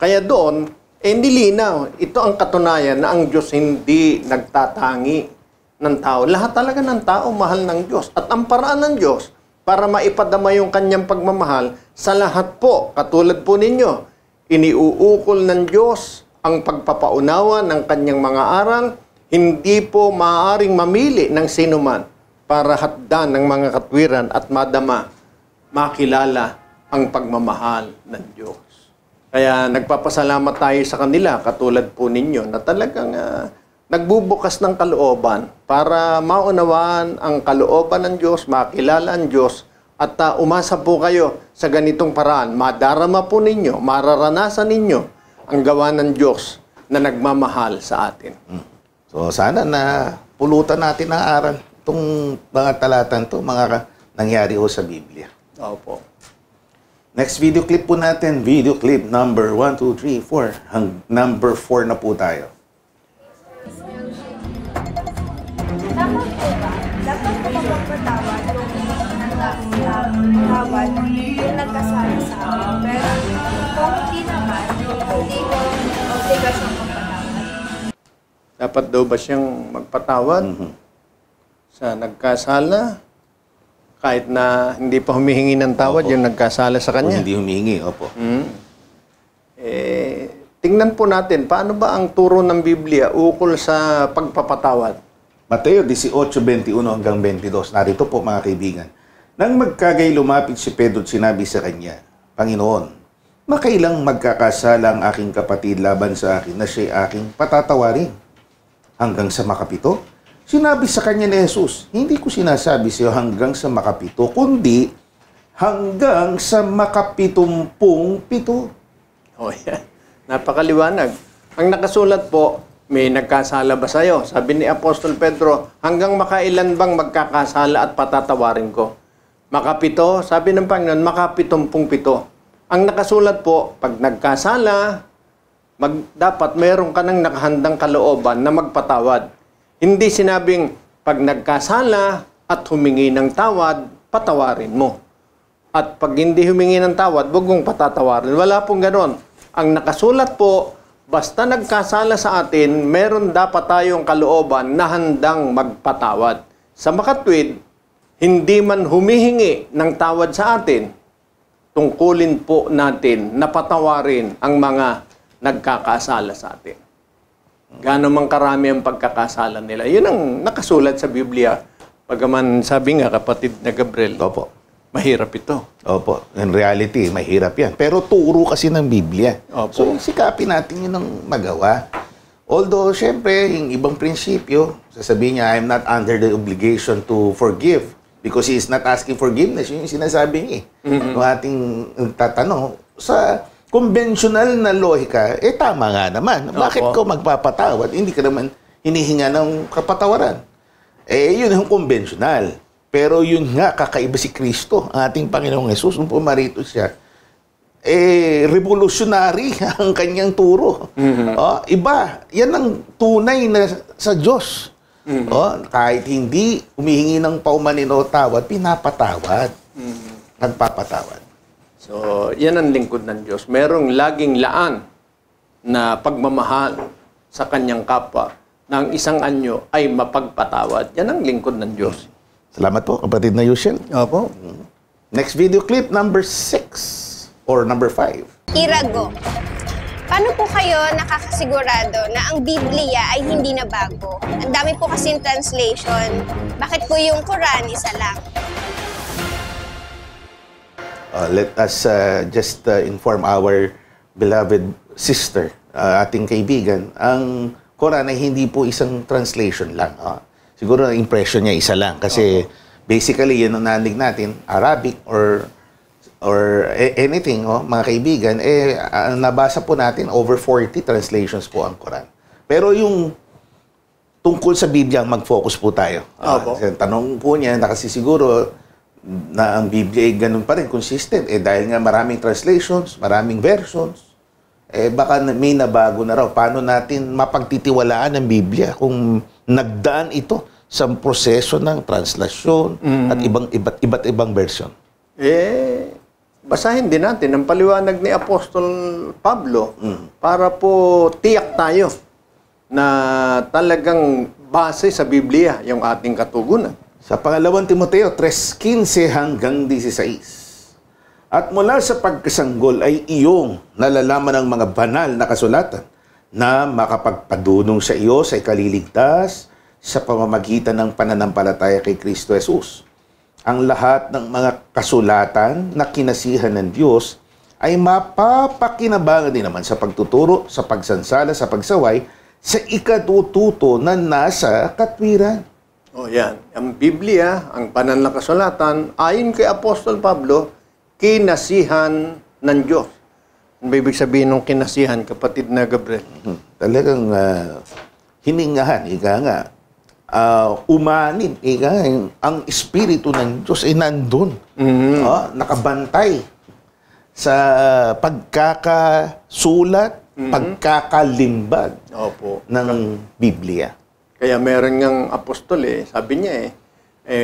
Kaya doon, nilinaw, ito ang katunayan na ang Diyos hindi nagtatangi ng tao. Lahat talaga ng tao mahal ng Diyos. At ang paraan ng Diyos para maipadama yung kanyang pagmamahal sa lahat po, katulad po ninyo, iniuukol ng Diyos ang pagpapaunawa ng kanyang mga aral. Hindi po maaaring mamili ng sinuman para hatdan ng mga katwiran at makilala ang pagmamahal ng Diyos. Kaya nagpapasalamat tayo sa kanila, katulad po ninyo, na talagang nagbubukas ng kalooban para maunawaan ang kalooban ng Diyos, makilala ang Diyos, at umasa po kayo sa ganitong paraan. Madarama po ninyo, mararanasan ninyo ang gawa ng Diyos na nagmamahal sa atin. So sana na pulutan natin ang aral itong mga talatan to, mga nangyari o sa Biblia. Opo. Next video clip po natin, video clip number 1, 2, 3, 4. Number 4 na po tayo. Tama po ba? Dapat po magpatawad kung nagtawad yung nagkasala sa akin. Pero kung hindi naman, hindi ko obligasyon magpatawad. Dapat daw ba siyang magpatawad sa nagkasala? Kahit na hindi pa humihingi ng tawad, yung nagkasala sa kanya. Kung hindi humihingi, opo. Tingnan po natin, paano ba ang turo ng Biblia ukol sa pagpapatawad? Mateo 18:21 hanggang 22. Narito po mga kaibigan. Nang magkagay lumapit si Pedro at sinabi sa kanya, Panginoon, makailang magkakasala ang aking kapatid laban sa akin na siya'y aking patatawarin? Hanggang sa makapito? Sinabi sa kanya ni Jesus, hindi ko sinasabi sa iyo hanggang sa makapito, kundi hanggang sa makapitumpung-pito. Oh, yan. Napakaliwanag. Ang nakasulat po, may nagkasala ba sa iyo? Sabi ni Apostol Pedro, hanggang makailan bang magkakasala at patatawarin ko? Makapito, sabi ng Panginoon, makapitumpung-pito. Ang nakasulat po, pag nagkasala, dapat mayroon ka ng nakahandang kalooban na magpatawad. Hindi sinabing, pag nagkasala at humingi ng tawad, patawarin mo. At pag hindi humingi ng tawad, huwag mong patatawarin. Wala pong ganon. Ang nakasulat po, basta nagkasala sa atin, meron dapat tayong kalooban na handang magpatawad. Sa makatwid, hindi man humihingi ng tawad sa atin, tungkulin po natin na patawarin ang mga nagkakasala sa atin. Gaano mang karami ang pagkakasala nila. Yun ang nakasulat sa Biblia. Pagaman sabi nga, kapatid na Gabriel, Opo. mahirap ito. Opo. In reality, mahirap yan. Pero turo kasi ng Biblia. Opo. So, sikapin natin yun ang magawa. Although, syempre, yung ibang prinsipyo, sasabihin niya, I'm not under the obligation to forgive because he is not asking forgiveness. Yun yung sinasabi niya. Yung ating tatanong, sa conventional na lohika, tama nga naman. Bakit ko magpapatawad? Hindi ka naman hinihinga ng kapatawaran. Yun yung conventional. Pero yun nga, kakaiba si Kristo, ang ating Panginoong Jesus, nung pumarito siya, revolutionary ang kanyang turo. Iba. Yan ang tunay na sa Diyos. Kahit hindi humihingi ng paumanin o tawad, pinapatawad. Nagpapatawad. So, yan ang lingkod ng Diyos. Merong laging laan na pagmamahal sa kanyang kapwa na ang isang anyo ay mapagpatawad. Yan ang lingkod ng Diyos. Salamat po, kapatid na Yushel. Opo. Next video clip, number 6 or number 5. Irago. Paano po kayo nakakasigurado na ang Biblia ay hindi na bago? Ang dami po kasing translation. Bakit po yung Quran isa lang? Let us just inform our beloved sister, ating kaibigan, ang Quran ay hindi po isang translation lang. Siguro ang impression niya isa lang kasi basically yun ang nanig natin, Arabic or anything, mga kaibigan, nabasa po natin over 40 translations po ang Quran. Pero yung tungkol sa Biblia, mag-focus po tayo. Tanong po niya na kasi siguro na ang Biblia ay ganun pa rin, consistent. Dahil nga maraming translations, maraming versions, baka may nabago na raw. Paano natin mapagtitiwalaan ang Biblia kung nagdaan ito sa proseso ng translasyon at iba't ibang version? Basahin din natin ang paliwanag ni Apostol Pablo para po tiyak tayo na talagang base sa Biblia yung ating katugunan. Sa pangalawang Timoteo 3:15 hanggang 16. At mula sa pagkasanggol ay iyong nalalaman ang mga banal na kasulatan na makapagpadunong sa iyo sa ikaliligtas sa pamamagitan ng pananampalataya kay Kristo Jesus. Ang lahat ng mga kasulatan na kinasihan ng Diyos ay mapapakinabangan din naman sa pagtuturo, sa pagsansala, sa pagsaway, sa ikatututo na nasa katwiran. O yan, ang Biblia, ang banal na kasulatan, ayon kay Apostol Pablo, kinasihan ng Diyos. Ang ibig sabihin ng kinasihan, kapatid na Gabriel? Talagang hiningahan, ika nga, umanin, ika nga, ang Espiritu ng Diyos ay nandun. Nakabantay sa pagkakasulat, pagkakalimbag ng Biblia. Kaya meron ngang apostol sabi niya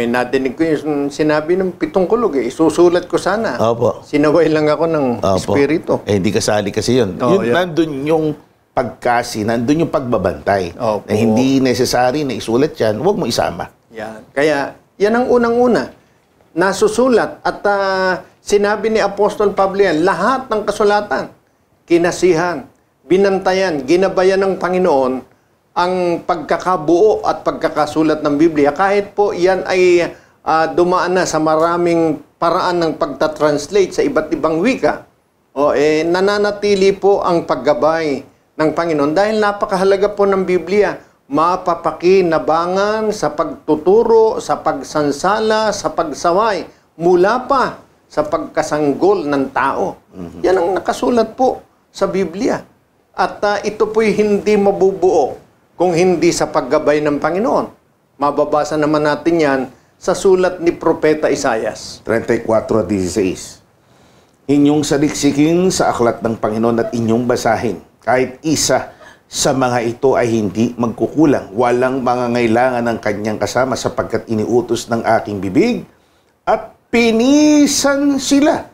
nadinig ko yung sinabi ng 7 kulog isusulat ko sana. Opo. Sinaway lang ako ng Espiritu. Hindi kasali kasi yun. Nandun yung pagkasi, nandun yung pagbabantay. Na hindi necessary na isulat yan, huwag mo isama. Yan. Kaya yan ang unang-una. Nasusulat at sinabi ni Apostol Pablo yan, lahat ng kasulatan, kinasihan, binantayan, ginabayan ng Panginoon ang pagkakabuo at pagkakasulat ng Biblia. Kahit po yan ay dumaan na sa maraming paraan ng pagtatranslate sa iba't ibang wika, nananatili po ang paggabay ng Panginoon dahil napakahalaga po ng Biblia. Mapapakinabangan sa pagtuturo, sa pagsansala, sa pagsaway, mula pa sa pagkasanggol ng tao. Yan ang nakasulat po sa Biblia. At ito po'y hindi mabubuo kung hindi sa paggabay ng Panginoon. Mababasa naman natin yan sa sulat ni Propeta Isaias. 34:16. Inyong saliksikin sa aklat ng Panginoon at inyong basahin. Kahit isa sa mga ito ay hindi magkukulang. Walang mangangailangan ng kanyang kasama sapagkat iniutos ng aking bibig at pinisan sila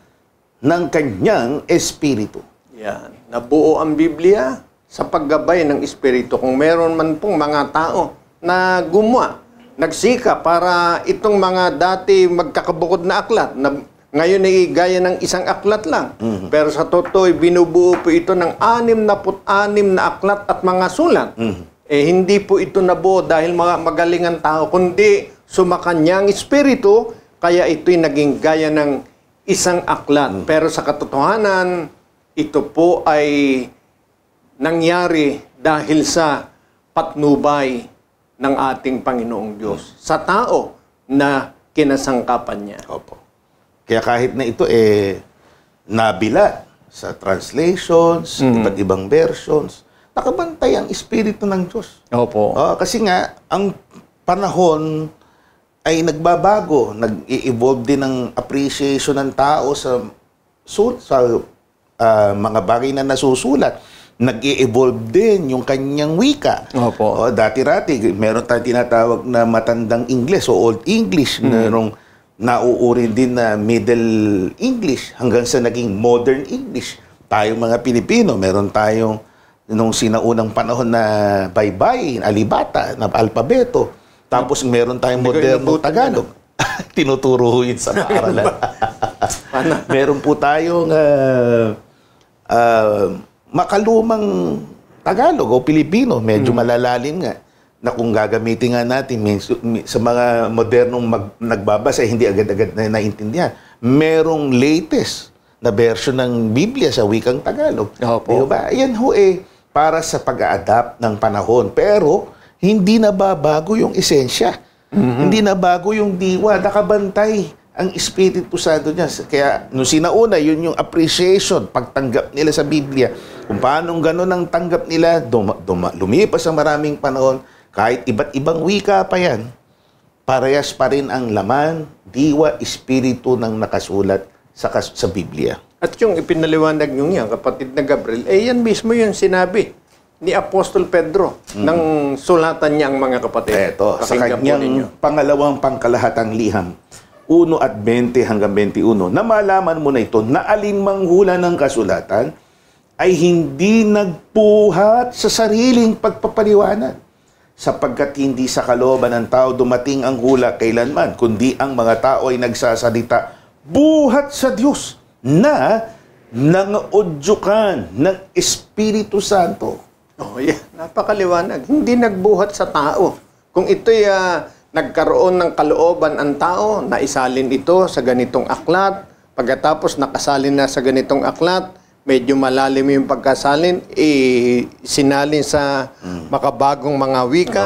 ng kanyang espiritu. Yan. Nabuo ang Biblia sa paggabay ng Espiritu. Kung meron man pong mga tao na gumawa, nagsika para itong mga dati magkakabukod na aklat, na ngayon ay gaya ng isang aklat lang. Pero sa totoo, binubuo po ito ng 66 na aklat at mga sulat. Hindi po ito nabuo dahil mga magalingan tao, kundi sumakanyang Espiritu, kaya ito'y naging gaya ng isang aklat. Pero sa katotohanan, ito po ay nangyari dahil sa patnubay ng ating Panginoong Diyos sa tao na kinasangkapan niya. Opo. Kaya kahit na ito nabila sa translations, iba't ibang versions, nakabantay ang Espiritu ng Diyos. Opo. Kasi nga, ang panahon ay nagbabago, nag-i-evolve din ang appreciation ng tao sa mga bagay na nasusulat. Nag-i-evolve din yung kanyang wika. Opo. Dati-rati, meron tayong tinatawag na matandang English o Old English. Merong nauuri din na Middle English hanggang sa naging Modern English. Tayong mga Pilipino, meron tayong nung sinaunang panahon na baybay, alibata, na alpabeto. Tapos meron tayong modernong Tagalog. Tinuturo yun sa paaralan. Meron po tayong makalumang Tagalog o Pilipino, medyo malalalim nga, na kung gagamitin nga natin sa mga modernong nagbabasa, hindi agad-agad na naintindihan. Merong latest na version ng Biblia sa wikang Tagalog. Diba? Yan ho para sa pag-a-adapt ng panahon. Pero hindi na babago yung esensya. Hindi na bago yung diwa. Nakabantay ang Espiritu Santo niya. Kaya nung sinauna, yun yung appreciation, pagtanggap nila sa Biblia. Kung paano gano'n ang tanggap nila, lumipas ang maraming panahon, kahit iba't ibang wika pa yan, parehas pa rin ang laman, diwa, espiritu ng nakasulat sa Biblia. At yung ipinaliwanag nyo yan, kapatid na Gabriel, yan mismo yung sinabi ni Apostol Pedro ng sulatan niya ang mga kapatid. Ito, sa kanyang pangalawang pangkalahatang liham, 1:20 hanggang 21, na malaman mo na ito, na alinmang hula ng kasulatan ay hindi nagbuhat sa sariling pagpapaliwanag, sapagkat hindi sa kalooban ng tao dumating ang hula kailanman, kundi ang mga tao ay nagsasalita buhat sa Diyos na nangudyukan ng Espiritu Santo. Napakaliwanag. Hindi nagbuhat sa tao, Kung ito'y nagkaroon ng kalooban ang tao na isalin ito sa ganitong aklat, pagkatapos nakasalin na sa ganitong aklat, medyo malalim yung pagkasalin, sinalin sa makabagong mga wika.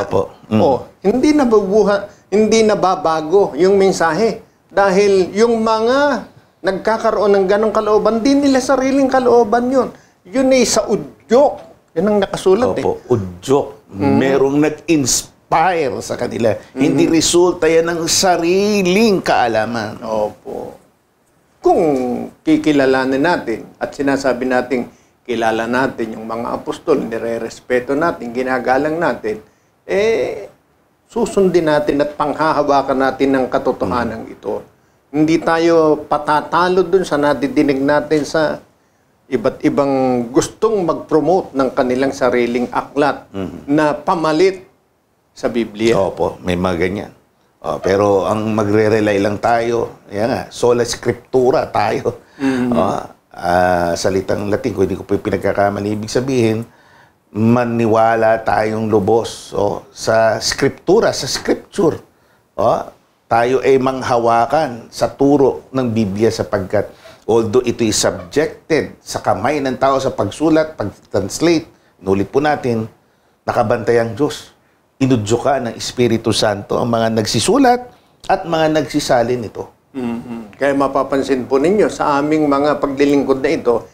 Hindi nababago yung mensahe. Dahil yung mga nagkakaroon ng ganong kalooban, di nila sariling kalooban yun. Yun ay sa udyok. Yan ang nakasulat udyok. Merong nag-inspire sa kanila. Hindi resulta yan ng sariling kaalaman. Opo. Kung kikilalanin natin at sinasabi natin, kilala natin yung mga apostol, nire-respeto natin, ginagalang natin, susundin natin at panghahawakan natin ng katotohanan ito. Hindi tayo patatalo dun sa nadidinig natin sa iba't ibang gustong mag-promote ng kanilang sariling aklat na pamalit sa Biblia. Opo, may mga ganyan. Pero ang magre-rely lang tayo, yan nga, sola scriptura tayo. Salitang Latin, kung hindi ko pinagkakamali, ibig sabihin, maniwala tayong lubos sa scriptura, sa scripture. Tayo ay manghawakan sa turo ng Biblia sapagkat although ito is subjected sa kamay ng tao sa pagsulat, pag-translate, nulit po natin, nakabantay ang Diyos. Inudyoka ng Espiritu Santo ang mga nagsisulat at mga nagsisalin ito. Kaya mapapansin po ninyo sa aming mga paglilingkod na ito,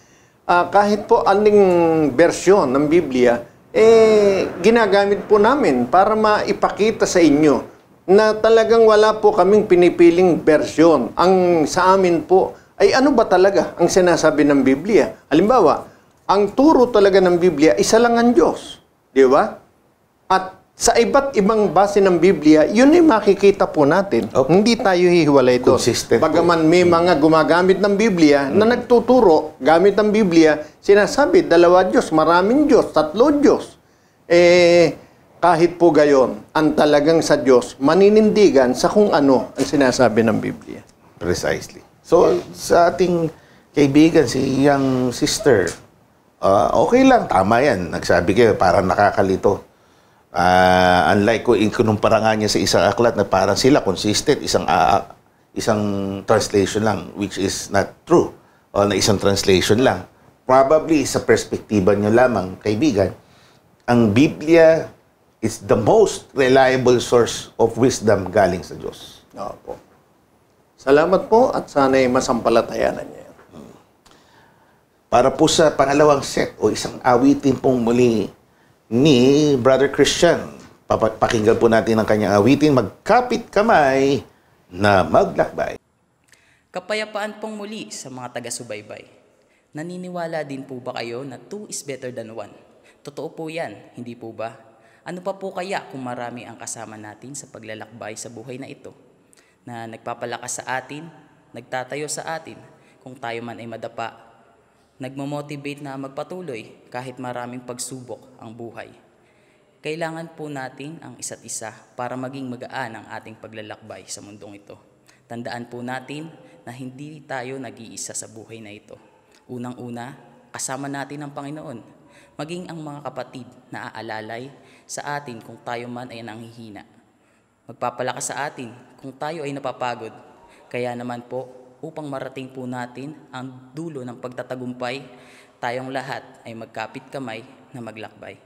kahit po aning bersyon ng Biblia, ginagamit po namin para maipakita sa inyo na talagang wala po kaming pinipiling bersyon. Ang sa amin po ay ano ba talaga ang sinasabi ng Biblia? Halimbawa, ang turo talaga ng Biblia, isa lang ang Diyos. Di ba? At sa iba't ibang base ng Biblia, yun ay makikita po natin. Hindi tayo hihiwalay doon. Bagaman may mga gumagamit ng Biblia na nagtuturo gamit ng Biblia, sinasabi, 2 Diyos, maraming Diyos, 3 Diyos. Kahit po gayon, ang talagang sa Diyos, maninindigan sa kung ano ang sinasabi ng Biblia. Precisely. So, sa ating kaibigan, si young sister, okay lang, tama yan. Nagsabi kayo, parang nakakalito. Unlike ko, ikinumpara nga niya sa isang aklat na parang sila consistent, isang translation lang, which is not true. O na isang translation lang. Probably, sa perspektiba niyo lamang, kaibigan, ang Biblia is the most reliable source of wisdom galing sa Diyos. Opo. Salamat po at sana'y masampalatayanan niya. Para po sa pangalawang set o isang awitin pong muli ni Brother Christian, pakinggan po natin ang kanyang awitin, Magkapit Kamay na Maglakbay. Kapayapaan pong muli sa mga taga-subaybay. Naniniwala din po ba kayo na 2 is better than 1? Totoo po yan, hindi po ba? Ano pa po kaya kung marami ang kasama natin sa paglalakbay sa buhay na ito? Na nagpapalakas sa atin, nagtatayo sa atin, kung tayo man ay madapa, nagmamotivate na magpatuloy kahit maraming pagsubok ang buhay. Kailangan po natin ang isa't isa para maging magaan ang ating paglalakbay sa mundong ito. Tandaan po natin na hindi tayo nag-iisa sa buhay na ito. Unang-una, kasama natin ang Panginoon, maging ang mga kapatid na aalalay sa atin kung tayo man ay nanghihina. Magpapalakas sa atin kung tayo ay napapagod. Kaya naman po, upang marating po natin ang dulo ng pagtatagumpay, tayong lahat ay magkapit kamay na maglakbay.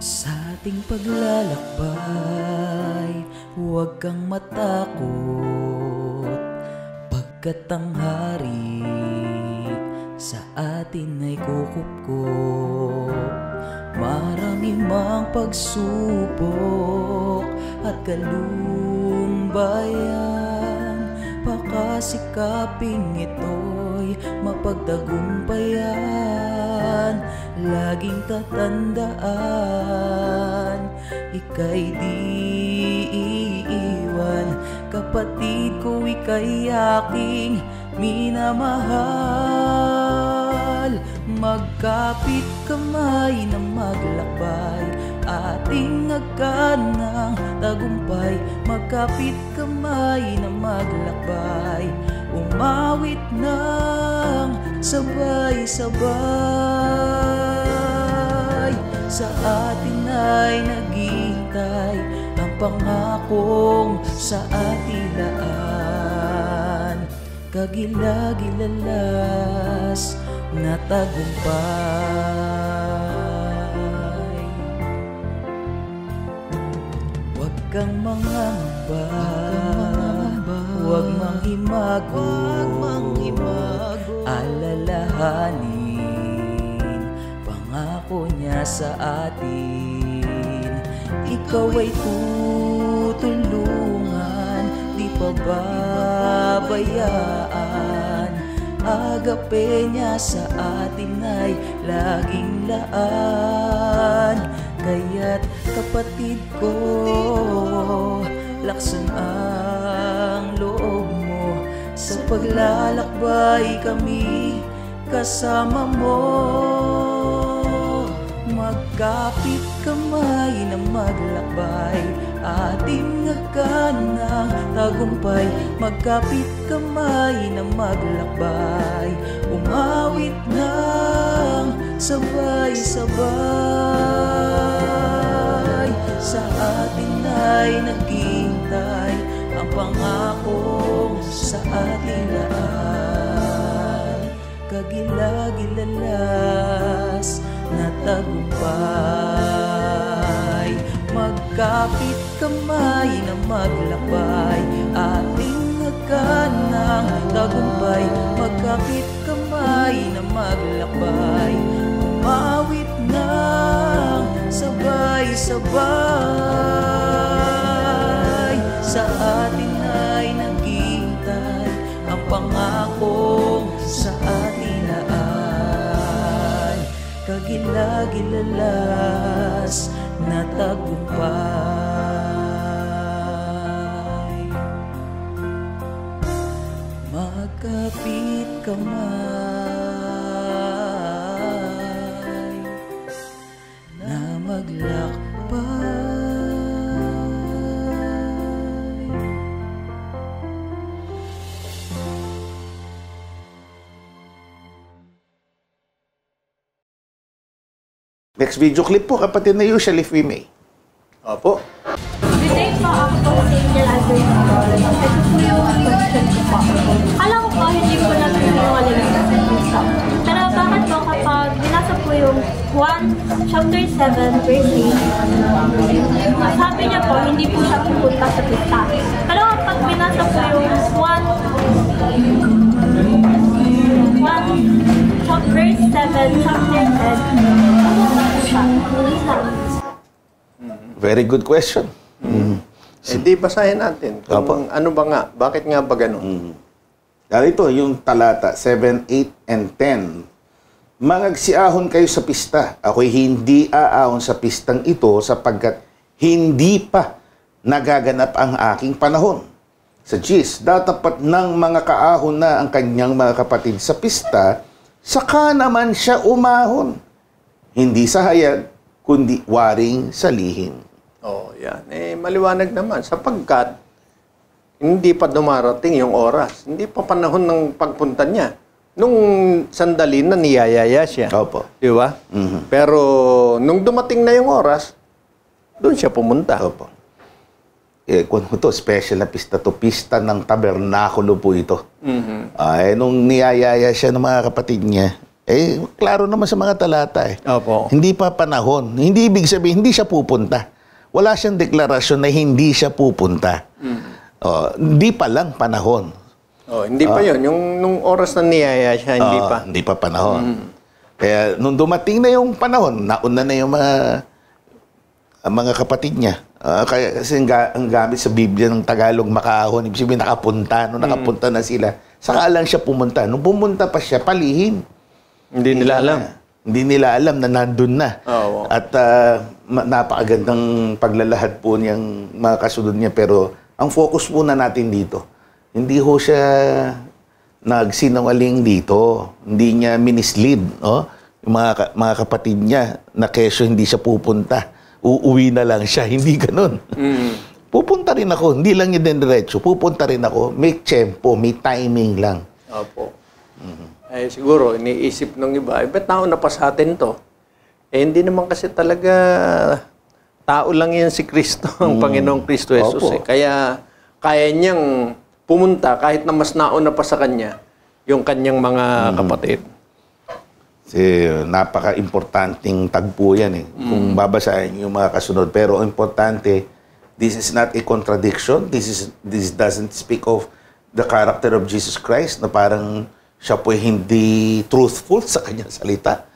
Sa ating paglalakbay, huwag kang matakot, pagkat ang hari sa atin ay kukupkup. Marami mang pagsubok at kalumbayan, pakasikaping ito'y mapagtagumpayan. Laging tatandaan, ika'y di iiwan. Kapatid ko, ika'y aking minamahal. Magkapit kamay na maglakbay, ating agkanang tagumpay, magkapit kamay na maglakbay, umawit ng sabay-sabay. Sa atin ay naghihintay ang pangakong sa atilaan, kagilagilalas na tagumpay. Huwag kang mangamba, huwag manghimago, alalahanin pangako niya sa atin. Ikaw ay tutulungan, di pababayaan. Agape niya sa atin ay laging laan. Kaya't kapatid ko, lakson ang loob mo, sa paglalakbay kami kasama mo. Magkapit kamay na maglakbay, ating agkanang tagumpay. Magkapit kamay na maglakbay, umawit ng sabay-sabay. Sa atin ay naghihintay ang pangako sa atilaan, kagilagilalas na tagumpay. Magkapit kamay na maglakbay, ating agkanang tagumpay. Magkapit kamay na maglakbay, umawit ng sabay-sabay. Sa atin ay naghihintay ang pangako sa atilaan, kagilagilalas na tagumpay. Magkapit kamay na maglakbay. Next video clip po, kapatid na usual, if we may. Opo. Good day po, ako po si Angel Albert. Ito po yung question ko po. Alam ko po, hindi po natin yung sa pero bakit po kapag binasa po yung 1 chapter 7 verse 8, sabi niya po, hindi po siya pupunta sa pista. Pero kapag binasa po yung 1 verse 7 chapter 10, Very good question. Hindi basahin natin. Kung ano ba nga? Bakit nga ba ganun? Ito, yung talata 7, 8, and 10. Mangagsiahon kayo sa pista. Ako'y hindi aahon sa pistang ito sapagkat hindi pa nagaganap ang aking panahon. Sa 10, datapat ng mga kaahon na ang kanyang mga kapatid sa pista, saka naman siya umahon. Hindi sa hayag, kundi waring sa lihim. Oh, yan. Maliwanag naman. Sapagkat, hindi pa dumarating yung oras. Hindi pa panahon ng pagpunta niya. Nung sandali na niyayaya siya. Opo. Di ba? Pero, nung dumating na yung oras, doon siya pumunta. Opo. Kung ito, special na pista to, pista ng tabernakulo po ito. Nung niyayaya siya ng mga kapatid niya, klaro naman sa mga talata Opo. Hindi pa panahon. Hindi ibig sabihin, hindi siya pupunta. Wala siyang deklarasyon na hindi siya pupunta. Hindi pa lang panahon. Hindi pa yun. Yung nung oras na niyaya siya, hindi pa. Hindi pa panahon. Kaya nung dumating na yung panahon, nauna na yung mga kapatid niya. Kasi ang gamit sa Biblia ng Tagalog, makaahon, ibig sabihin nakapunta. Nung nakapunta na sila, saka lang siya pumunta. Nung pumunta pa siya, palihim. Hindi nila alam. Hindi nila alam na nandun na. At napakagandang paglalahad po niyang mga kasunod niya. Pero ang focus muna natin dito, hindi ho siya nagsinungaling dito. Hindi niya minislead. Yung mga kapatid niya na kesyo hindi siya pupunta. uuwi na lang siya. Hindi ganun. Pupunta rin ako. Hindi lang yun din diretso. Pupunta rin ako. May tempo, may timing lang. Opo. Eh, siguro, iniisip ng iba, ba't nauna pa sa atin to? Eh, hindi naman kasi talaga tao lang yan si Kristo, ang Panginoong Kristo Jesus. Eh. Kaya, kaya niyang pumunta kahit na mas nauna pa sa kanya yung kanyang mga kapatid. Kasi napaka-importanting tagpo yan eh. Kung babasahin yung mga kasunod. Pero importante, this is not a contradiction. This doesn't speak of the character of Jesus Christ na parang siya po hindi truthful sa kanyang salita.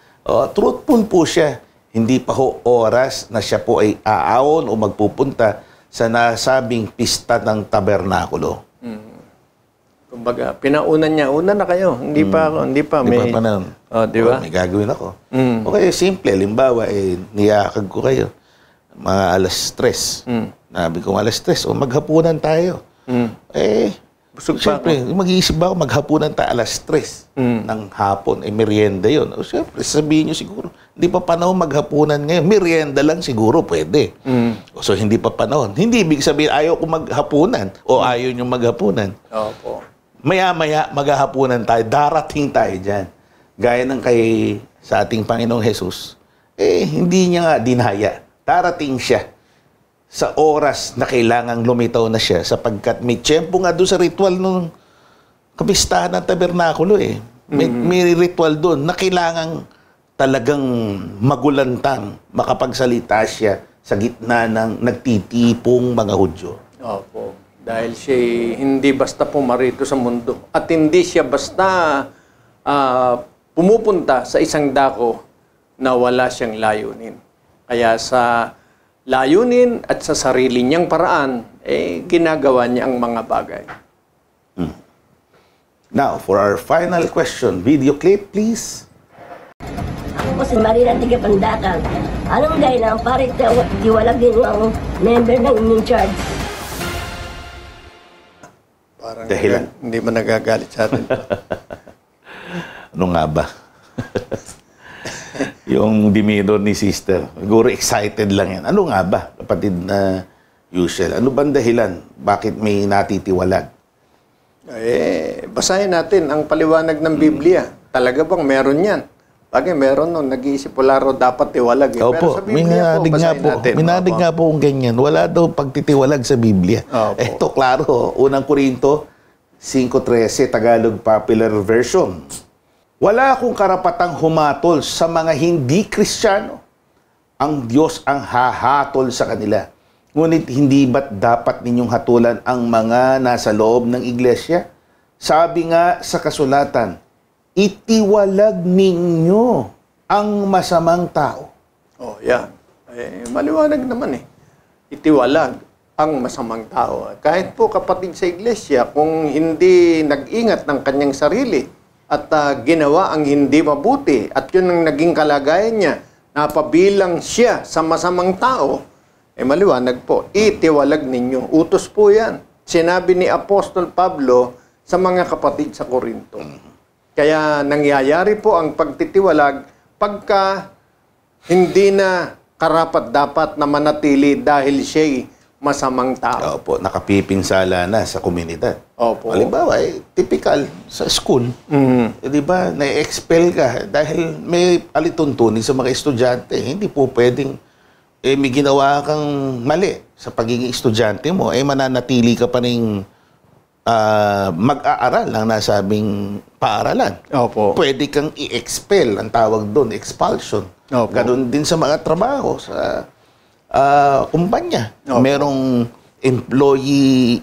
Truthful po siya. Hindi pa ho oras na siya po ay aawon o magpupunta sa nasabing pista ng tabernakulo. Kumbaga, pinaunan niya, una na kayo. Hindi pa ako, hindi pa. May panahon. Di ba? May gagawin ako. Okay, simple. Limbawa, niyakag ko kayo. Mga alas 3. Nabi ko, alas 3. Maghapunan tayo. Siyempre, mag-iisip ba ako, maghapunan tayo alas 3 ng hapon. Merienda yun. Siyempre, sabihin nyo siguro, hindi pa panahon maghapunan ngayon. Merienda lang siguro, pwede. So, hindi pa panahon. Hindi ibig sabihin, ayaw ko maghapunan o ayaw nyo maghapunan. Opo. Maya-maya, maghahapunan tayo. Darating tayo dyan. Gaya ng sa ating Panginoong Jesus, hindi niya nga dinaya. Darating siya sa oras na kailangang lumitaw na siya sapagkat may tiyempo nga doon sa ritual ng kapistahan ng tabernakulo eh. May ritual doon na kailangang talagang magulantang makapagsalita siya sa gitna ng nagtitipong mga Hudyo. Opo. Dahil siya hindi basta pumarito sa mundo at hindi siya basta pumupunta sa isang dako na wala siyang layunin. Kaya sa layunin at sa sarili niyang paraan, ginagawa niya ang mga bagay. Now, for our final question, video clip, please. Ako po si Marina Tigapandakang. Anong dahilan para tiwalagin ang member ng inyong charge? Parang hindi man nagagalit sa atin. Ano nga ba? Yung demeanor ni sister. Siguro excited lang yan. Ano nga ba, kapatid na usual? Ano bang dahilan? Bakit may natitiwalag? Basahin natin ang paliwanag ng Biblia. Talaga bang meron yan? Bagay, meron nun. Nag-iisip wala raw dapat tiwalag. Opo, pero sa Biblia minadig nga po kung ganyan. Wala daw pagtitiwalag sa Biblia. Ito, klaro. Unang Korinto 5:13, Tagalog Popular Version. Wala akong karapatang humatol sa mga hindi Kristiyano. Ang Diyos ang hahatol sa kanila. Ngunit hindi ba't dapat ninyong hatulan ang mga nasa loob ng iglesia? Sabi nga sa kasulatan, itiwalag ninyo ang masamang tao. Yan. Maliwanag naman Itiwalag ang masamang tao. Kahit po kapatid sa iglesia, kung hindi nag-ingat ng kanyang sarili, at ginawa ang hindi mabuti at yun ang naging kalagayan niya, napabilang siya sa masamang tao, maliwanag po, itiwalag ninyo. Utos po yan. Sinabi ni Apostol Pablo sa mga kapatid sa Korinto. Kaya nangyayari po ang pagtitiwalag pagka hindi na karapat-dapat na manatili dahil siya'y masamang tao. Opo, nakapipinsala na sa komunidad. Opo. Halimbawa, typical sa school. Di ba, na-expel ka dahil may alituntunin sa mga estudyante. Hindi po pwedeng may ginawa kang mali sa pagiging estudyante mo, mananatili ka pa rin mag-aaral ng nasabing paaralan. Opo. Pwede kang i-expel, ang tawag doon, expulsion. Opo. Ganun din sa mga trabaho, sa kumpanya. Merong employees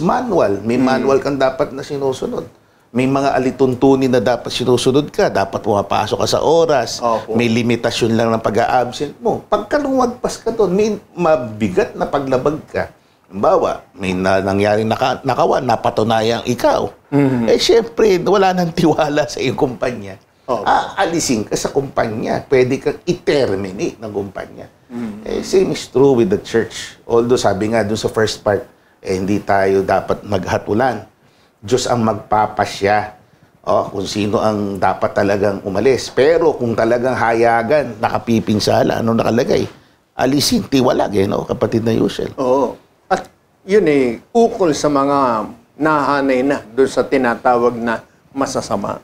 manual. May manual kang dapat na sinusunod. May mga alituntunin na dapat sinusunod ka. Dapat pumapasok ka sa oras. May limitasyon lang ng pag-a-absent mo. Pagka lumagpas ka doon, may mabigat na paglabag ka. Halimbawa, may nangyaring nakawan, napatunayang ikaw. Syempre, wala nang tiwala sa iyong kumpanya. Aalisin ka sa kumpanya. Pwede kang i-terminate ng kumpanya. Same is true with the church. Although sabi nga doon sa first part, hindi tayo dapat maghatulan. Diyos ang magpapasya kung sino ang dapat talagang umalis. Pero kung talagang hayagan, nakapipinsala, ano nakalagay? alisin, tiwalag no, kapatid na Yusel. Oo. At yun ukol sa mga nahanay na doon sa tinatawag na masasama.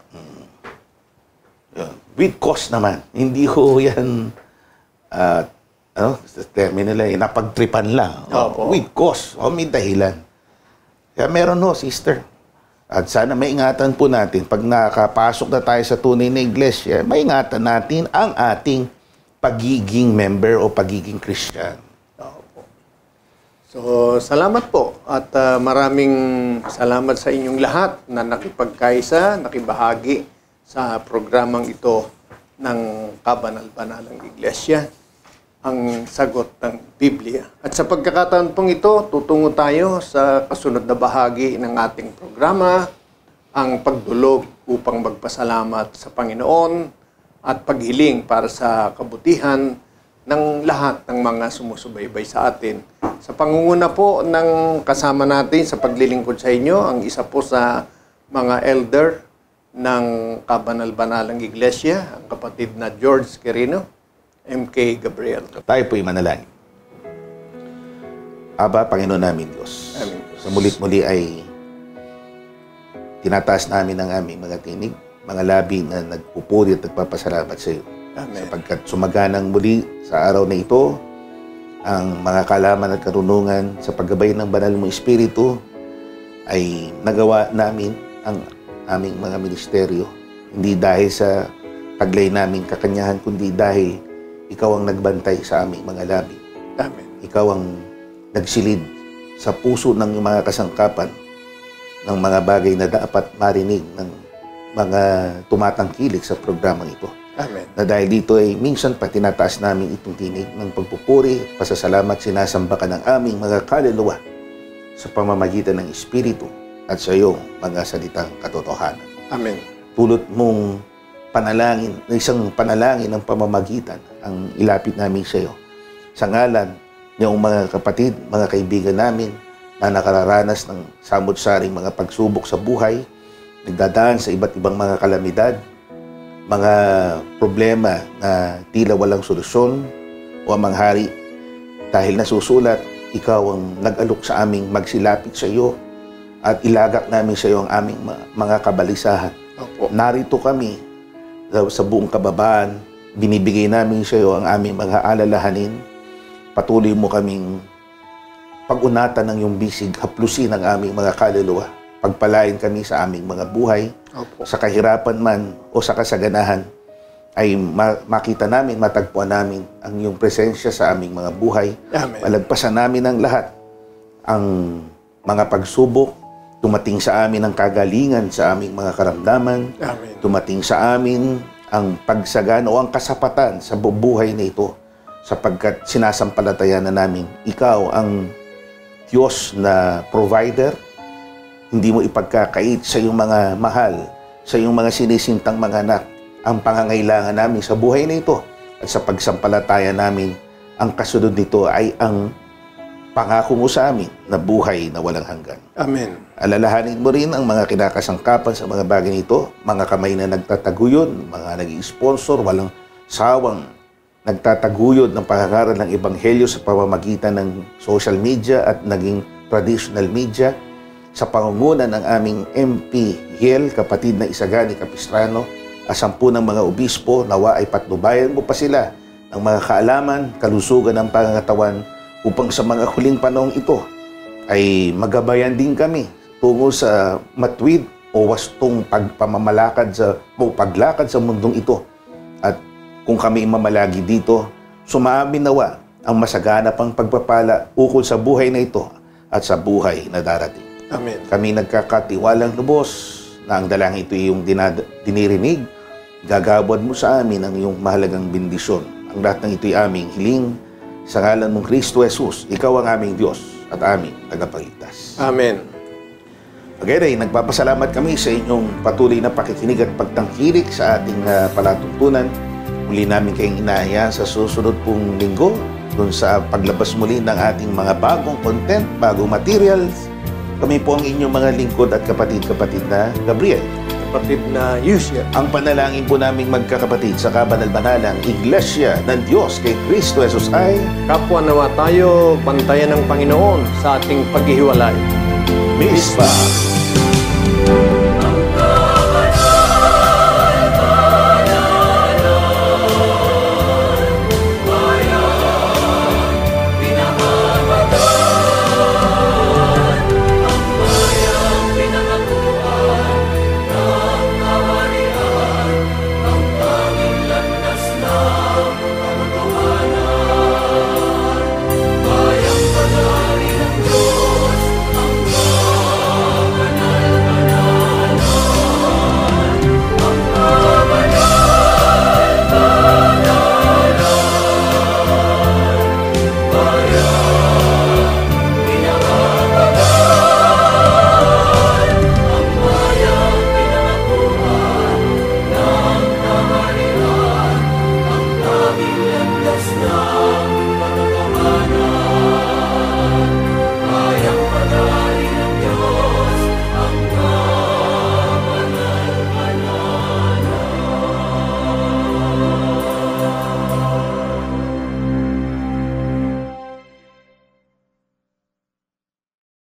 With cause naman. Hindi ho yan, terminal napagtripan lang. With cause. May dahilan. Kaya meron ho, sister. At sana maingatan po natin, pag nakapasok na tayo sa tunay na iglesia, maingatan natin ang ating pagiging member o pagiging Christian. So, salamat po. At maraming salamat sa inyong lahat na nakipagkaisa, nakibahagi sa programang ito ng Kabanal-Banalang Iglesia, ang sagot ng Biblia. At sa pagkakataon pong ito, tutungo tayo sa kasunod na bahagi ng ating programa, ang pagdulog upang magpasalamat sa Panginoon at paghiling para sa kabutihan ng lahat ng mga sumusubaybay sa atin. Sa pangunguna po ng kasama natin sa paglilingkod sa inyo, ang isa po sa mga elder ng Kabanal-Banalang Iglesia, ang kapatid na George Quirino, MK Gabriel. Tayo po'y manalangin. Aba, Panginoon namin Diyos, Amen. sa mulit-muli ay tinataas namin ang aming mga tinig, mga labi na nagpupuri at nagpapasalamat sa iyo. Amen. Sapagkat sumaganang muli sa araw na ito, ang mga kaalaman at karunungan sa paggabay ng banal mong Espiritu ay nagawa namin ang aming mga ministeryo. Hindi dahil sa taglay naming kakanyahan, kundi dahil ikaw ang nagbantay sa aming mga labi. Amen. Ikaw ang nagsilid sa puso ng mga kasangkapan ng mga bagay na dapat marinig ng mga tumatangkilik sa programang ito. Amen. Na dahil dito ay minsan pa tinataas namin itong tinig ng pagpupuri, pasasalamat, sinasamba ka ng aming mga kaluluwa sa pamamagitan ng Espiritu at sa iyong mga salitang katotohanan. Amen. Tulot mong panalangin, isang panalangin ng pamamagitan ang ilapit namin sa iyo. Sa ngalan ng mga kapatid, mga kaibigan namin na nakararanas ng samot-saring mga pagsubok sa buhay, nagdadaan sa iba't ibang mga kalamidad, mga problema na tila walang solusyon o amang hari, dahil nasusulat, ikaw ang nag-alok sa aming magsilapit sa iyo at ilagak namin sa iyo ang aming mga kabalisahan. Opo. Narito kami sa buong kababaan, binibigay namin sa iyo ang aming mga alalahanin. Patuloy mo kaming pag-unatan ng iyong bisig, haplusin ang aming mga kaluluwa. Pagpalain kami sa aming mga buhay. Opo. Sa kahirapan man o sa kasaganahan, ay makita namin, matagpuan namin ang iyong presensya sa aming mga buhay. Amen. Malagpasan namin ang lahat, ang mga pagsubok, tumating sa amin ang kagalingan sa aming mga karamdaman. Amen. Tumating sa amin ang pagsagana o ang kasapatan sa bubuhay na ito, sapagkat sinasampalatayan na namin ikaw ang Diyos na provider. Hindi mo ipagkakait sa iyong mga mahal, sa iyong mga sinisintang mga anak, ang pangangailangan namin sa buhay na ito. At sa pagsampalataya namin, ang kasunod nito ay ang pangako mo sa amin na buhay na walang hanggan. Amen. Alalahanin mo rin ang mga kinakasangkapan sa mga bagay nito, mga kamay na nagtataguyod, mga nag-i-sponsor, walang sawang nagtataguyod ng pangangaral ng Ebanghelyo sa pamamagitan ng social media at naging traditional media, sa pangunguna ng aming MP Hiel, kapatid na Isagani Capistrano, at 10 ng mga obispo, nawa ay patnubayan mo pa sila ng mga kaalaman, kalusugan ng pangangatawan, upang sa mga huling panahong ito ay magabayan din kami tungo sa matwid o wastong pagpamamalakad o paglakad sa mundong ito. At kung kami mamalagi dito, sumaamin nawa ang masagana pang pagpapala ukol sa buhay na ito at sa buhay na darating. Amen. Kami nagkakatiwalang lubos na ang dalangin ito yung dinirinig. Gagawad mo sa amin ang iyong mahalagang bendisyon. Ang lahat ng ito'y aming hiling sa ngalan mong Kristo Jesus. Ikaw ang aming Diyos at aming tagapagligtas. Amen. Again, nagpapasalamat kami sa inyong patuloy na pakikinig at pagtangkilik sa ating palatuntunan. Muli namin kayong inaaya sa susunod pong linggo dun sa paglabas muli ng ating mga bagong content, bagong materials. Kami po ang inyong mga lingkod at kapatid-kapatid na Gabriel. kapatid na Yusia. Ang panalangin po naming magkakapatid sa kabanal-banalang Iglesia ng Diyos kay Kristo Jesus ay Kapwa nawa tayo, pantayan ng Panginoon sa ating paghihiwalay. Mispa.